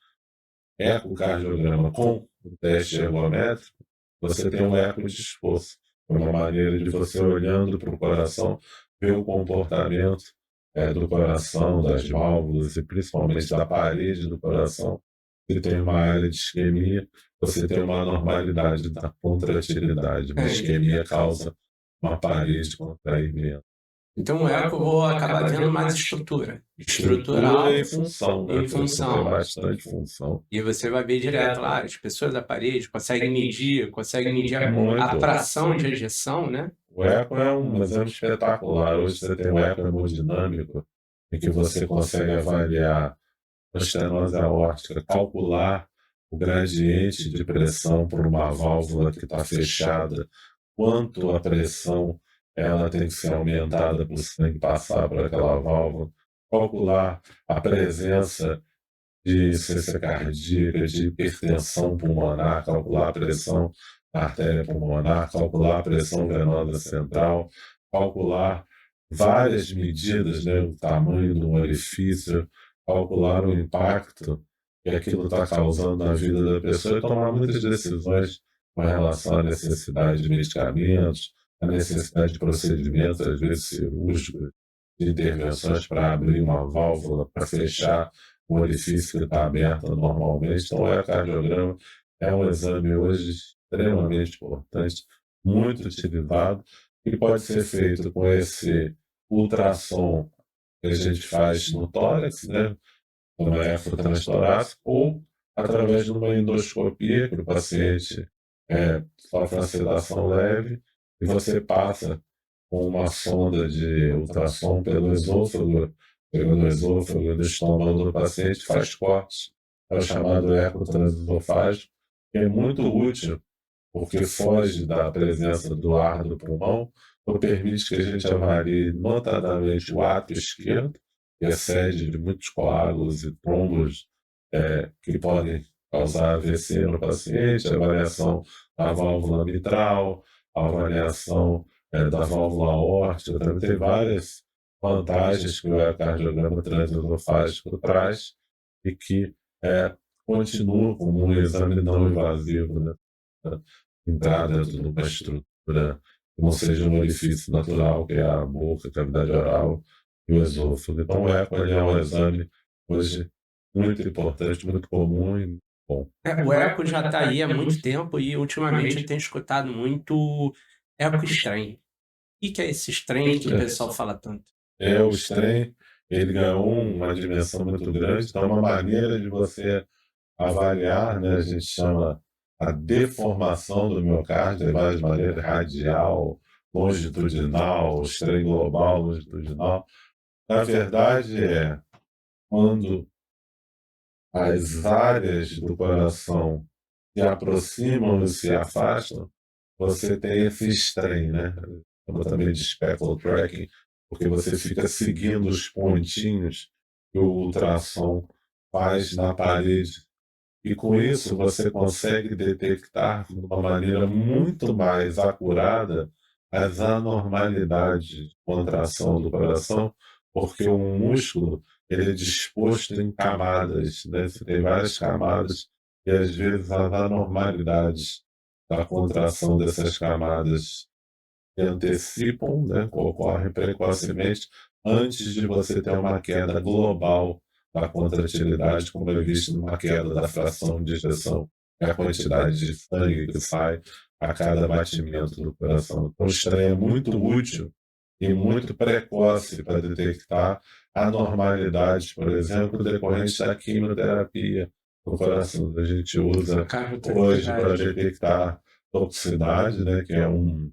ecocardiograma com o teste ergométrico, você tem um eco de esforço. É uma maneira de você, olhando para o coração, ver o comportamento do coração, das válvulas e principalmente da parede do coração. Se tem uma área de isquemia, você tem uma anormalidade da contratilidade. A isquemia causa uma parede de contraimento. Então o eco eu vou acabar vendo mais estrutura. Estrutural e função, né? E função. Tem bastante função. E você vai ver direto lá, as pessoas da parede conseguem medir a fração de ejeção, né? O eco é um exame espetacular. Hoje você tem o eco hemodinâmico, em que você consegue avaliar a estenose aórtica, calcular o gradiente de pressão por uma válvula que está fechada, quanto a pressão ela tem que ser aumentada para o sangue passar por aquela válvula, calcular a presença de insuficiência cardíaca, de hipertensão pulmonar, calcular a pressão da artéria pulmonar, calcular a pressão venosa central, calcular várias medidas, né, o tamanho do orifício, calcular o impacto que aquilo está causando na vida da pessoa e tomar muitas decisões com relação à necessidade de medicamentos, a necessidade de procedimentos, às vezes cirúrgicos, de intervenções para abrir uma válvula, para fechar o orifício que está aberto normalmente. Então, o ecocardiograma é um exame hoje extremamente importante, muito utilizado, e pode ser feito com esse ultrassom que a gente faz no tórax, né, uma eco transtorácica, ou através de uma endoscopia, que o paciente sofre uma sedação leve, e você passa com uma sonda de ultrassom pelo esôfago, pegando o esôfago e o estômago do paciente, faz cortes, é o chamado eco transesofágico, que é muito útil, porque foge da presença do ar do pulmão, então permite que a gente avalie notadamente o átrio esquerdo, que é sede de muitos coágulos e trombos que podem causar AVC no paciente, a avaliação da válvula mitral, a avaliação da válvula aórtica, também tem várias vantagens que o ecocardiograma transesofágico traz e que continua como um exame não invasivo, né? Entrar dentro de uma estrutura que não seja um orifício natural, que é a boca, a cavidade oral e o esôfago. Então, o eco ele é um exame hoje muito importante, muito comum e bom. O eco já está aí há muito tempo e ultimamente eu tenho escutado muito eco estranho. O que é esse estranho que o pessoal fala tanto? O estranho, ele ganhou uma dimensão muito grande, então é uma maneira de você avaliar, né, a gente chama a deformação do miocárdio de várias maneiras, radial, longitudinal, estranho global, longitudinal. Na verdade, quando as áreas do coração se aproximam e se afastam, você tem esse strain, né? Chama também de speckle tracking, porque você fica seguindo os pontinhos que o ultrassom faz na parede. E com isso você consegue detectar de uma maneira muito mais acurada as anormalidades de contração do coração, porque o músculo ele é disposto em camadas, né? Você tem várias camadas e às vezes as anormalidades da contração dessas camadas se antecipam, né? Ocorrem precocemente antes de você ter uma queda global da contratilidade, como é visto numa queda da fração de ejeção, que é a quantidade de sangue que sai a cada batimento do coração. Então, o estranho é muito útil e muito precoce para detectar anormalidades, por exemplo, decorrentes da quimioterapia no coração. A gente usa hoje para detectar toxicidade, né, que é um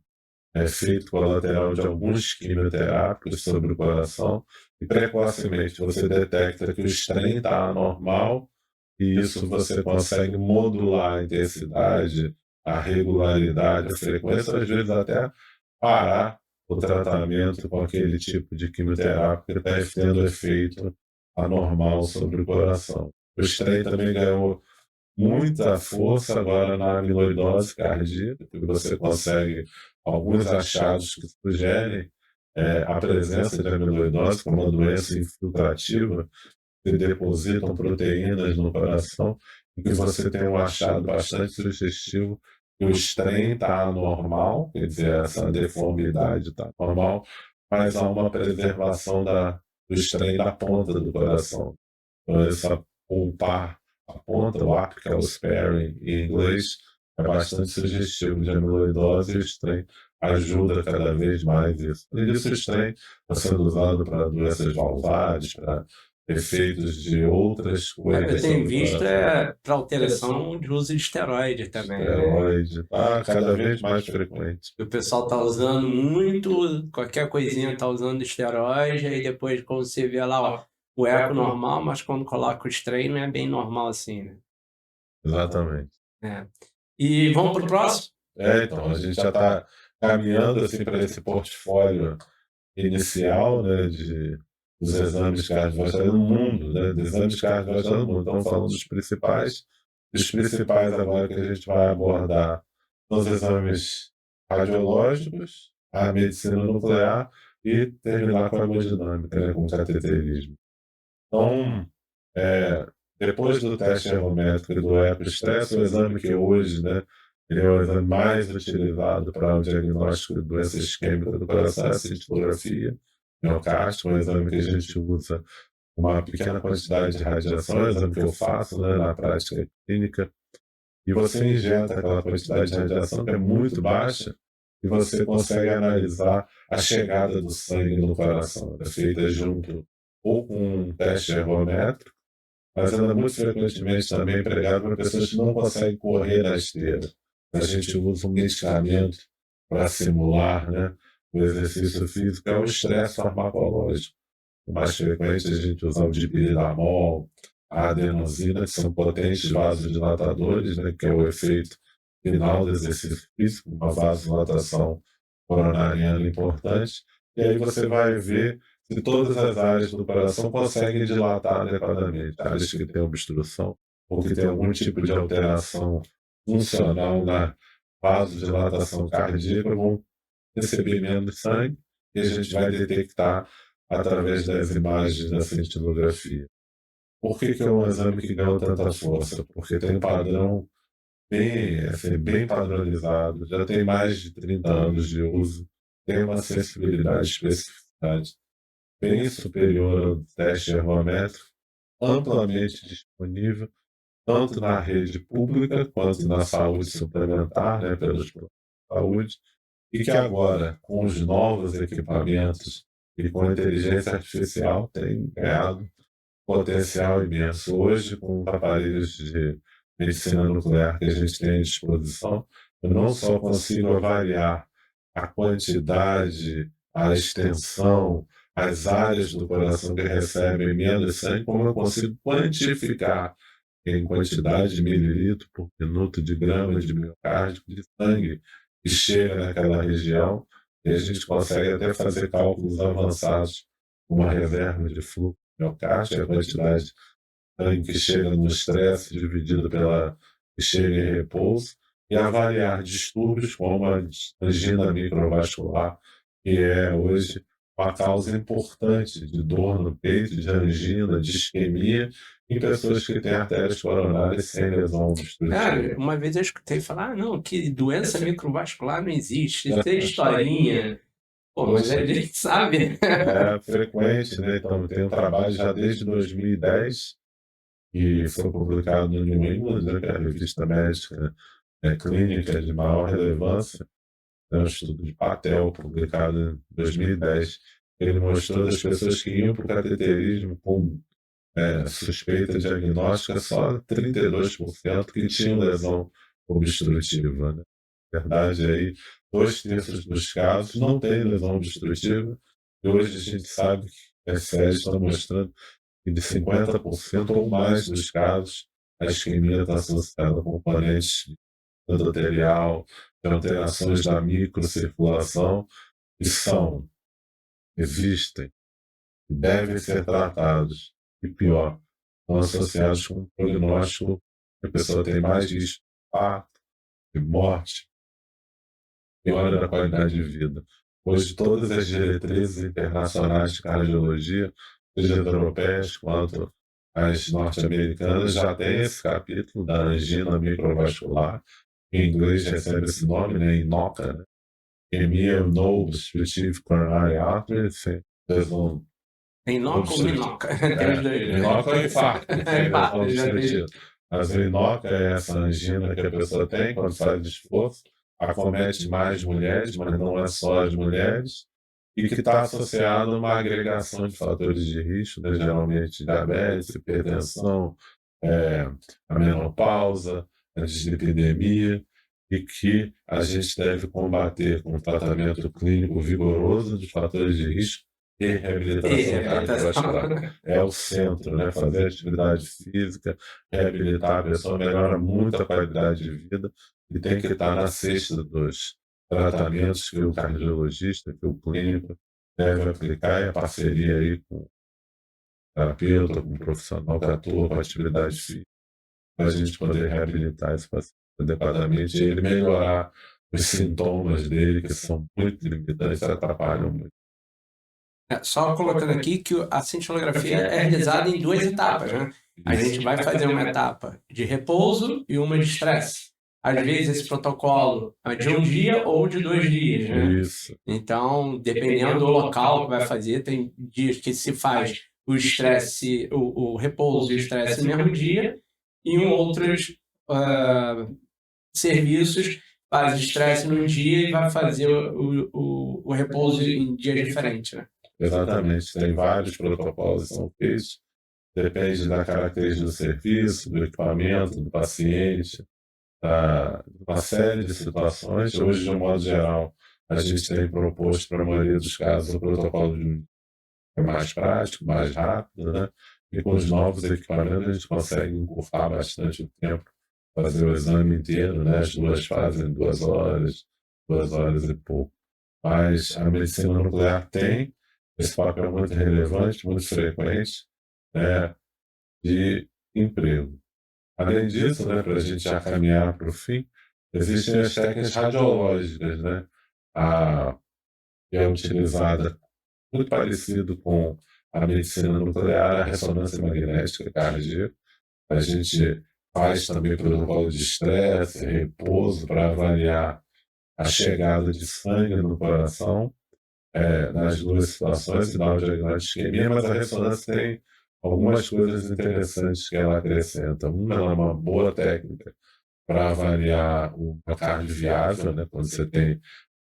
efeito colateral de alguns quimioterápicos sobre o coração, e precocemente você detecta que o strain está anormal, e isso você consegue modular a intensidade, a regularidade, a frequência, às vezes até parar o tratamento com aquele tipo de quimioterápico que está tendo efeito anormal sobre o coração. O strain também ganhou muita força agora na amiloidose cardíaca, porque você consegue alguns achados que sugerem a presença de amiloidose como uma doença infiltrativa que depositam proteínas no coração, e que você tem um achado bastante sugestivo que o strain está anormal, quer dizer, essa deformidade está normal, mas há uma preservação do strain da ponta do coração. Então, essa pulpar a ponta, o apical sparing em inglês, é bastante sugestivo de amiloidose, e o strain ajuda cada vez mais isso. Além disso, o strain está sendo usado para doenças valvares, para efeitos de outras coisas. Eu tenho visto para alteração de uso de esteroide também. Esteroide, cada vez mais frequente. O pessoal está usando muito, qualquer coisinha está usando esteroide, e depois quando você vê lá, ó, o eco normal, mas quando coloca o strain não é bem normal assim, né? Exatamente. E vamos para o próximo? Então, a gente já está caminhando assim, para esse portfólio inicial, né, dos exames cardiovasculares no mundo, né, dos exames cardiovasculares no mundo. Estamos falando dos principais agora que a gente vai abordar são os exames radiológicos, a medicina nuclear e terminar com a hemodinâmica, né, com o cateterismo. Então, depois do teste ergométrico e do ecostresse, o exame que hoje, né, ele é o exame mais utilizado para o diagnóstico de doença isquêmica do coração, é a cintilografia miocárdica, um exame que a gente usa uma pequena quantidade de radiação, é um exame que eu faço, né, na prática clínica, e você injeta aquela quantidade de radiação que é muito baixa, e você consegue analisar a chegada do sangue no coração. É feita junto ou com um teste ergométrico, mas ela é muito frequentemente também empregada para pessoas que não conseguem correr na esteira. A gente usa um medicamento para simular, né, o exercício físico, é o estresse farmacológico. O mais frequente a gente usa o dipiridamol, a adenosina, que são potentes vasodilatadores, né, que é o efeito final do exercício físico, uma vasodilatação coronariana importante. E aí você vai ver se todas as áreas do coração conseguem dilatar adequadamente. Áreas que têm obstrução ou que têm algum tipo de alteração funcional na vasodilatação cardíaca vão receber menos sangue e a gente vai detectar através das imagens da cintilografia. Por que é um exame que ganhou tanta força? Porque tem um padrão bem, assim, bem padronizado, já tem mais de 30 anos de uso, tem uma sensibilidade e especificidade bem superior ao teste ergométrico, amplamente disponível, tanto na rede pública quanto na saúde suplementar, né, pelos planos de saúde, e que agora, com os novos equipamentos e com a inteligência artificial, tem ganhado potencial imenso. Hoje, com os aparelhos de medicina nuclear que a gente tem à disposição, eu não só consigo avaliar a quantidade, a extensão, as áreas do coração que recebem menos sangue, como eu consigo quantificar em quantidade de mililitro por minuto de grama de miocárdio de sangue que chega naquela região, e a gente consegue até fazer cálculos avançados, uma reserva de fluxo miocárdio, a quantidade de sangue que chega no estresse dividido pela que chega em repouso, e avaliar distúrbios como a angina microvascular, que é hoje uma causa importante de dor no peito, de angina, de isquemia, em pessoas que têm artérias coronárias sem lesão obstrutiva. Cara, uma vez eu escutei falar, não, que doença microvascular não existe, isso é historinha. Pô, mas a gente sabe. É frequente, né? Então, tem um trabalho já desde 2010, que foi publicado no New England, né, que é a revista médica clínica de maior relevância, é um estudo de Patel, publicado em 2010. Ele mostrou das pessoas que iam para o cateterismo com suspeita diagnóstica, só 32% que tinham lesão obstrutiva. Né? Na verdade, aí, 2/3 dos casos não têm lesão obstrutiva, e hoje a gente sabe que as séries estão mostrando que de 50% ou mais dos casos, a isquemia está associada a componentes endotelial, de alterações da microcirculação, que existem e devem ser tratados. E pior, estão associados com um prognóstico que a pessoa tem mais risco de infarto, de morte, piora da qualidade de vida. Hoje, todas as diretrizes internacionais de cardiologia, seja as europeias quanto as norte-americanas, já têm esse capítulo da angina microvascular, que em inglês recebe esse nome, né, INOCA, né? Isquemia no obstrutive coronary artery, lesão. Tem noca ou minoca? Tem os dois. Minoca é o infarto, tem lesão obstrutiva. Mas o inoca é essa angina que a pessoa tem quando faz esforço, acomete mais mulheres, mas não é só as mulheres, e que está associado a uma agregação de fatores de risco, né, geralmente diabetes, hipertensão, a menopausa, a dislipidemia, e que a gente deve combater com um tratamento clínico vigoroso de fatores de risco e reabilitação cardiovascular. É o centro, né? Fazer atividade física, reabilitar a pessoa, melhora muito a qualidade de vida e tem que estar na cesta dos tratamentos que o cardiologista, que o clínico deve aplicar, e a parceria aí com o terapeuta, com o profissional que atua com a atividade física, para a gente poder reabilitar esse paciente adequadamente e ele melhorar os sintomas dele, que são muito limitantes e atrapalham muito. Só colocando aqui que a cintilografia é realizada em 2 etapas, né? A gente vai fazer uma etapa de repouso e uma de estresse. Às vezes esse protocolo é de 1 dia ou de 2 dias, né? Isso. Então, dependendo do local que vai fazer, tem dias que se faz o estresse, o repouso e o estresse no mesmo dia, e em outros serviços faz estresse num dia e vai fazer o repouso em dias diferentes, né? Exatamente, tem vários protocolos que são feitos, depende da característica do serviço, do equipamento, do paciente, uma série de situações. Hoje, de um modo geral, a gente tem proposto para a maioria dos casos o protocolo é mais prático, mais rápido, né? E com os novos equipamentos a gente consegue encurtar bastante o tempo, fazer o exame inteiro, né? As duas fases em 2 horas e pouco. Mas a medicina nuclear tem esse papel muito relevante, muito frequente, né? De emprego. Além disso, né, para a gente já caminhar para o fim, existem as técnicas radiológicas, né? A, que é utilizada muito parecido com a medicina nuclear, a ressonância magnética cardíaca. A gente faz também protocolo de estresse, repouso, para avaliar a chegada de sangue no coração, nas duas situações, e dar o diagnóstico de isquemia, mas a ressonância tem algumas coisas interessantes que ela acrescenta. Uma, ela é uma boa técnica para avaliar o miocárdio viável, né, quando você tem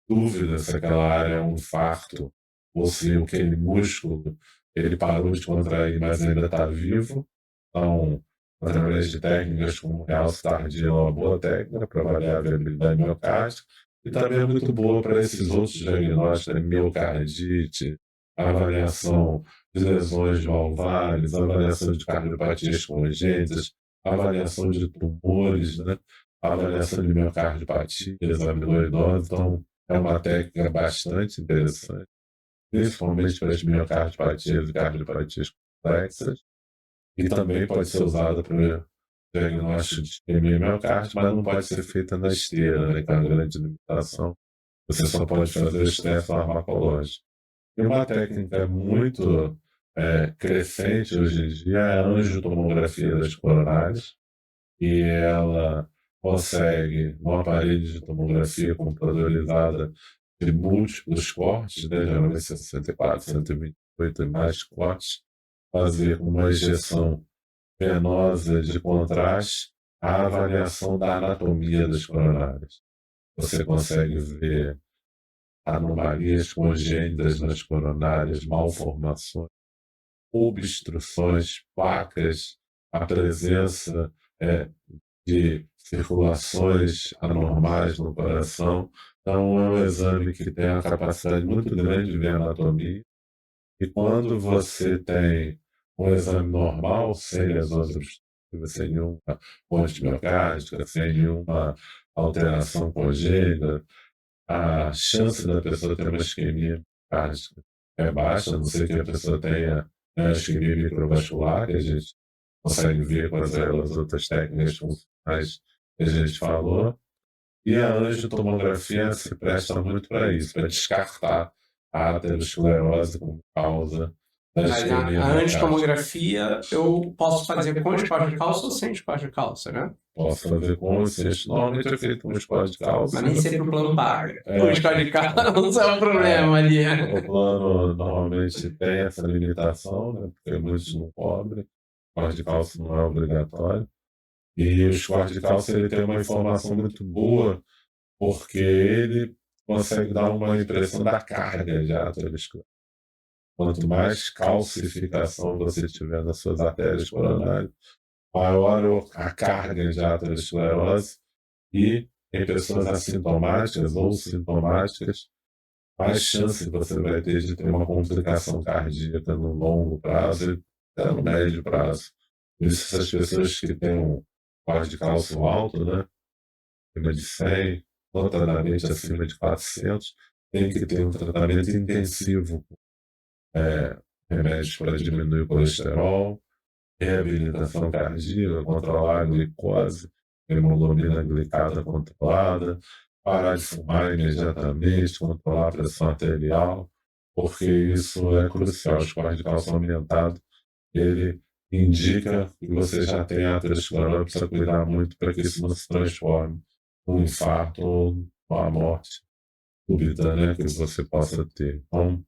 dúvida se aquela área é um infarto ou se aquele músculo ele parou de contrair, mas ainda está vivo. Então, através de técnicas como realce tardia, é uma boa técnica para avaliar a viabilidade miocárdica, e também é muito boa para esses outros diagnósticos, né? Miocardite, avaliação de lesões valvares, avaliação de cardiopatias congênitas, avaliação de tumores, né? Avaliação de miocardiopatias, amiloidose. Então, é uma técnica bastante interessante, principalmente para as miocardiopatias e cardiopatias complexas, e também pode ser usada para o diagnóstico de isquemia miocárdica, mas não pode ser feita na esteira, né, que é uma grande limitação. Você só pode fazer o estresse farmacológico. E uma técnica muito crescente hoje em dia é a angiotomografia das coronárias, e ela consegue, no aparelho de tomografia computadorizada de múltiplos cortes, né, geralmente 64, 128 e mais cortes, fazer uma injeção venosa de contraste a avaliação da anatomia das coronárias. Você consegue ver anomalias congênitas nas coronárias, malformações, obstruções, placas, a presença de circulações anormais no coração. Então, é um exame que tem uma capacidade muito grande de ver a anatomia. E quando você tem um exame normal, sem lesões obstrutivas, sem nenhuma ponte miocárdica, sem nenhuma alteração congênita, a chance da pessoa ter uma isquemia miocárdica é baixa, a não ser que a pessoa tenha isquemia microvascular, que a gente consegue ver com as outras técnicas funcionais que a gente falou. E a angiotomografia se presta muito para isso, para descartar a aterosclerose como causa da Mas isquemia a miocárdica. angitomografia eu posso fazer com escova de calça ou sem escova de calça, né? Posso fazer com licença. Normalmente é feito com escova de calça. Mas nem sempre o plano paga. É. Com escova de calça é um problema ali. O plano normalmente tem essa limitação, né? Porque muitos não cobrem. Escova de calça não é obrigatório. E o escova de calça ele tem uma informação muito boa, porque ele consegue dar uma impressão da carga de aterosclerose. Quanto mais calcificação você tiver nas suas artérias coronárias, maior a carga de aterosclerose, e em pessoas assintomáticas ou sintomáticas, mais chance você vai ter de ter uma complicação cardíaca no longo prazo e até no médio prazo. Por isso, essas pessoas que têm um corte de cálcio alto, né, acima de 100, notadamente acima de 400, tem que ter um tratamento intensivo, remédios para diminuir o colesterol, reabilitação cardíaca, controlar a glicose, hemoglobina glicada controlada, parar de fumar imediatamente, controlar a pressão arterial, porque isso é crucial. O score de cálcio aumentado, ele indica que você já tem aterosclerose, precisa cuidar muito para que isso não se transforme num infarto ou uma morte súbita, né, que você possa ter. Então,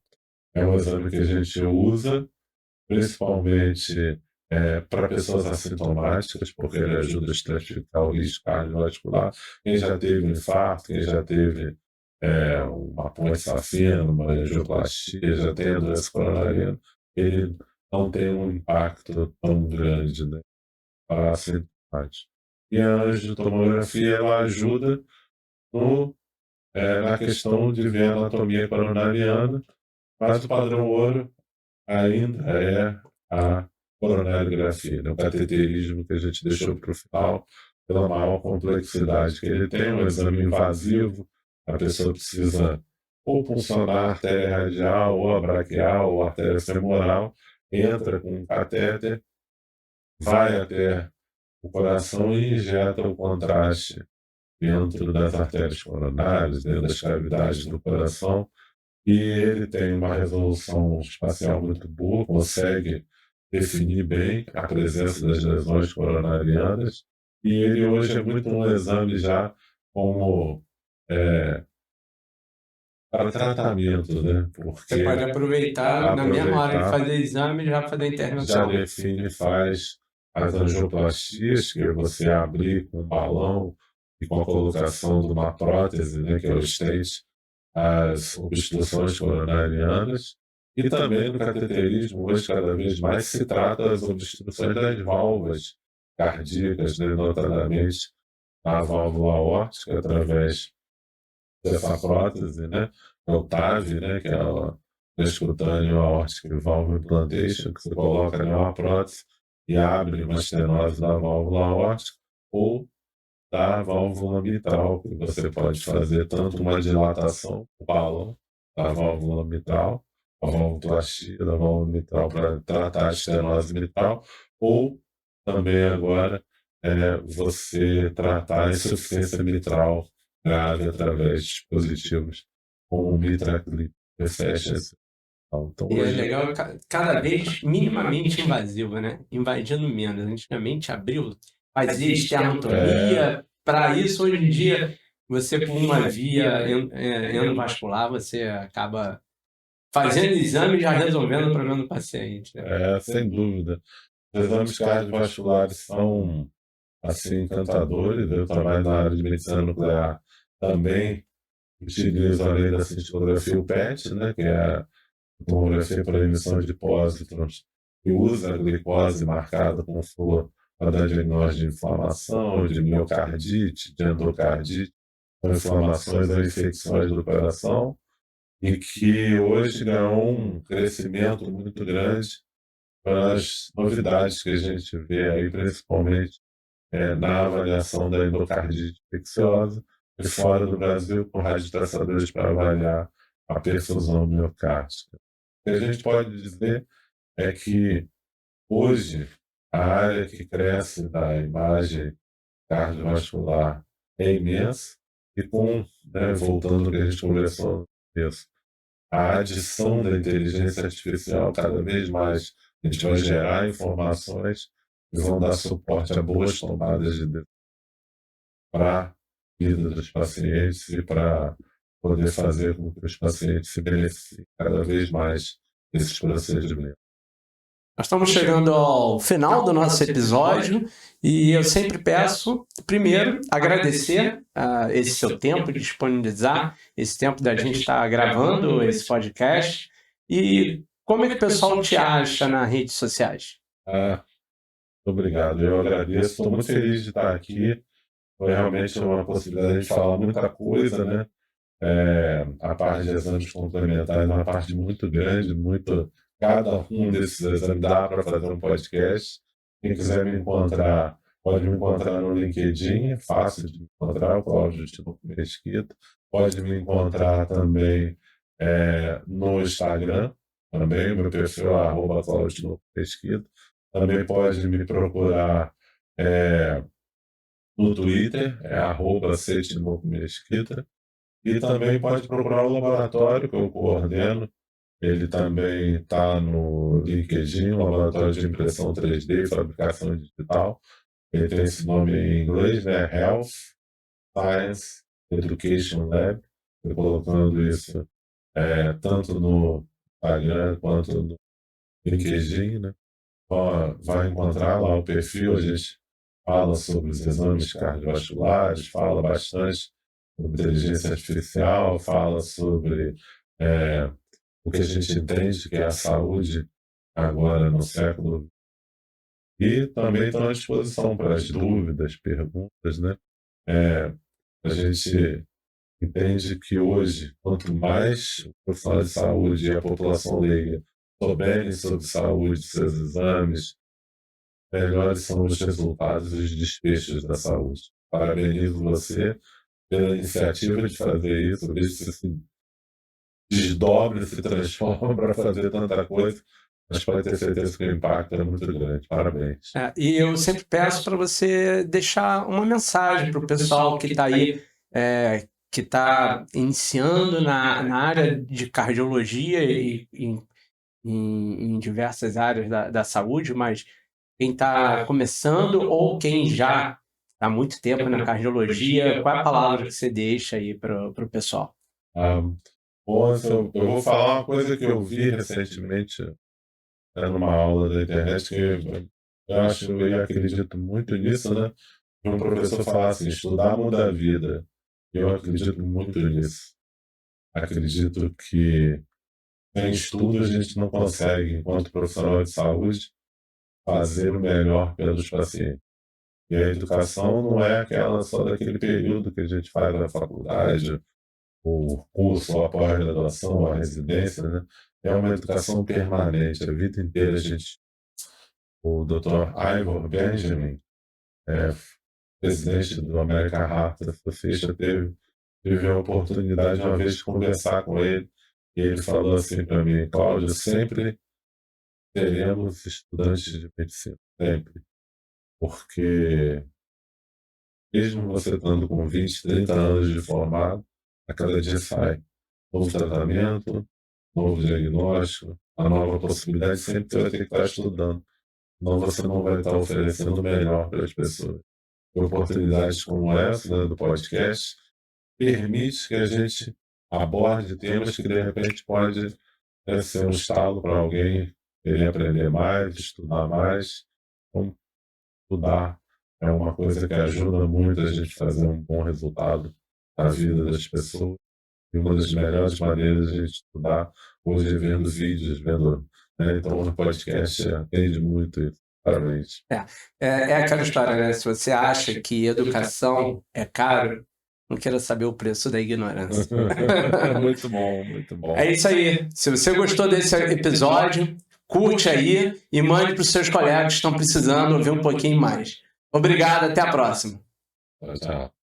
é um exame que a gente usa principalmente para pessoas assintomáticas, porque ele ajuda a estratificar o risco cardiovascular. Quem já teve um infarto, quem já teve uma ponte safena, uma angioplastia, já tem a doença coronariana, ele não tem um impacto tão grande, né, para a sintomática. E a angiotomografia, ela ajuda no, na questão de ver a anatomia coronariana, mas o padrão ouro ainda é a coronariografia, né? O cateterismo que a gente deixou para o final, pela maior complexidade que ele tem, um exame invasivo, a pessoa precisa ou puncionar a artéria radial, ou a braquial, ou a artéria femoral, entra com um catéter, vai até o coração e injeta o contraste dentro das artérias coronárias, dentro das cavidades do coração, e ele tem uma resolução espacial muito boa, consegue definir bem a presença das lesões coronarianas, e ele hoje é muito um exame já como para tratamento, né? Porque Você pode aproveitar na mesma hora de fazer exame já fazer a já intervenção. define e faz as angioplastias, que é você abrir com um balão e com a colocação de uma prótese, né, que é o stent, as obstruções coronarianas, e também no cateterismo, hoje cada vez mais se trata das obstruções das válvulas cardíacas, né, notadamente a válvula aórtica, através dessa prótese, né, é o TAV, né, que é o Transcutâneo Aortic Valve Implantation, que você coloca numa prótese e abre uma estenose da válvula aórtica, ou da válvula mitral, que você pode fazer tanto uma dilatação, o balão da válvula mitral, a valvoplastia da válvula mitral para tratar a estenose mitral, ou também agora você tratar a insuficiência mitral grave através de dispositivos como o MitraClip, que fecha esse. Então, E é hoje, legal, cada vez minimamente invasiva, né? Invadindo menos. Antigamente abriu, fazia esternotomia. Para isso, hoje em dia, você por uma via endovascular, você acaba fazendo exame e já resolvendo o problema do paciente, né? sem dúvida. Os exames cardiovasculares são assim encantadores. Eu trabalho na área de medicina nuclear também. Utilizo, além da cintilografia, o PET, né, que é a tomografia para emissão de pósitrons, que usa a glicose marcada com flúor para dar diagnóstico de inflamação, de miocardite, de endocardite, com inflamações ou infecções do coração, e que hoje ganhou um crescimento muito grande pelas novidades que a gente vê aí, principalmente na avaliação da endocardite infecciosa, e fora do Brasil, com radiotraçadores para avaliar a perfusão miocárdica. O que a gente pode dizer é que hoje a área que cresce da imagem cardiovascular é imensa, e com, né, voltando ao que a gente conversou no começo, a adição da inteligência artificial, cada vez mais a gente vai gerar informações que vão dar suporte a boas tomadas de decisão para a vida dos pacientes e para poder fazer com que os pacientes se beneficiem cada vez mais desses procedimentos. Nós estamos chegando ao final do nosso episódio e eu sempre peço, primeiro, agradecer esse seu tempo de disponibilizar, esse tempo da gente estar gravando esse podcast. E como é que o pessoal te acha nas redes sociais? Muito obrigado, eu agradeço, estou muito feliz de estar aqui. Foi realmente uma possibilidade de falar muita coisa, né? A parte de exames complementares é uma parte muito grande, cada um desses exames dá para fazer um podcast. Quem quiser me encontrar, pode me encontrar no LinkedIn, é fácil de me encontrar, o Cláudio Tinoco Mesquita. Pode me encontrar também no Instagram, também, o meu perfil é @Cláudio Tinoco Mesquita. Também pode me procurar no Twitter, é @Cetinoco-Mesquita. E também pode procurar o laboratório que eu coordeno. Ele também está no LinkedIn, Laboratório de Impressão 3D e Fabricação Digital. Ele tem esse nome em inglês, né? Health Science Education Lab. Estou colocando isso tanto no Instagram quanto no LinkedIn, né? Vai encontrar lá o perfil, a gente fala sobre os exames cardiovasculares, fala bastante sobre inteligência artificial, fala sobre o que a gente entende que é a saúde agora no século. E também estão à disposição para as dúvidas, perguntas, né? A gente entende que hoje, quanto mais o profissional de saúde e a população leiga souberem sobre saúde, seus exames, melhores são os resultados e os desfechos da saúde. Parabenizo você pela iniciativa de fazer isso, ver se se desdobra, se transforma para fazer tanta coisa, mas pode ter certeza que o impacto é muito grande. Parabéns. E eu sempre peço para você deixar uma mensagem para o pessoal que está aí, que está iniciando na área de cardiologia e em diversas áreas da saúde, mas quem está começando ou quem já está há muito tempo na cardiologia, qual é a palavra que você deixa aí para o pessoal? Bom, eu vou falar uma coisa que eu vi recentemente numa aula da internet, que eu acho e acredito muito nisso, né? Um professor falar assim, estudar muda a vida. Eu acredito muito nisso. Acredito que sem estudo a gente não consegue, enquanto profissional de saúde, fazer o melhor pelos pacientes. E a educação não é aquela só daquele período que a gente faz na faculdade, o curso, ou a pós-graduação, ou a residência, né? É uma educação permanente, a vida inteira a gente... O Dr. Ivor Benjamin, presidente do American Heart Association, teve a oportunidade uma vez de conversar com ele, e ele falou assim para mim: Cláudio, sempre teremos estudantes de medicina, sempre, porque mesmo você estando com 20, 30 anos de formado, a cada dia sai novo tratamento, novo diagnóstico, a nova possibilidade, sempre você vai ter que estar estudando, senão você não vai estar oferecendo o melhor para as pessoas. E oportunidades como essa, né, do podcast, permite que a gente aborde temas que de repente pode ser um estalo para alguém querer aprender mais, estudar mais. Então, estudar é uma coisa que ajuda muito a gente a fazer um bom resultado na vida das pessoas. E uma das melhores maneiras de a gente estudar hoje é vendo vídeos, vendo... Então, o podcast atende muito isso. Parabéns. É aquela história, né? Se você acha que educação é caro, não queira saber o preço da ignorância. Muito bom, muito bom. É isso aí. Se você gostou desse episódio, curte aí e mande para os seus colegas que estão precisando ouvir um pouquinho mais. Obrigado, até a próxima. Tchau.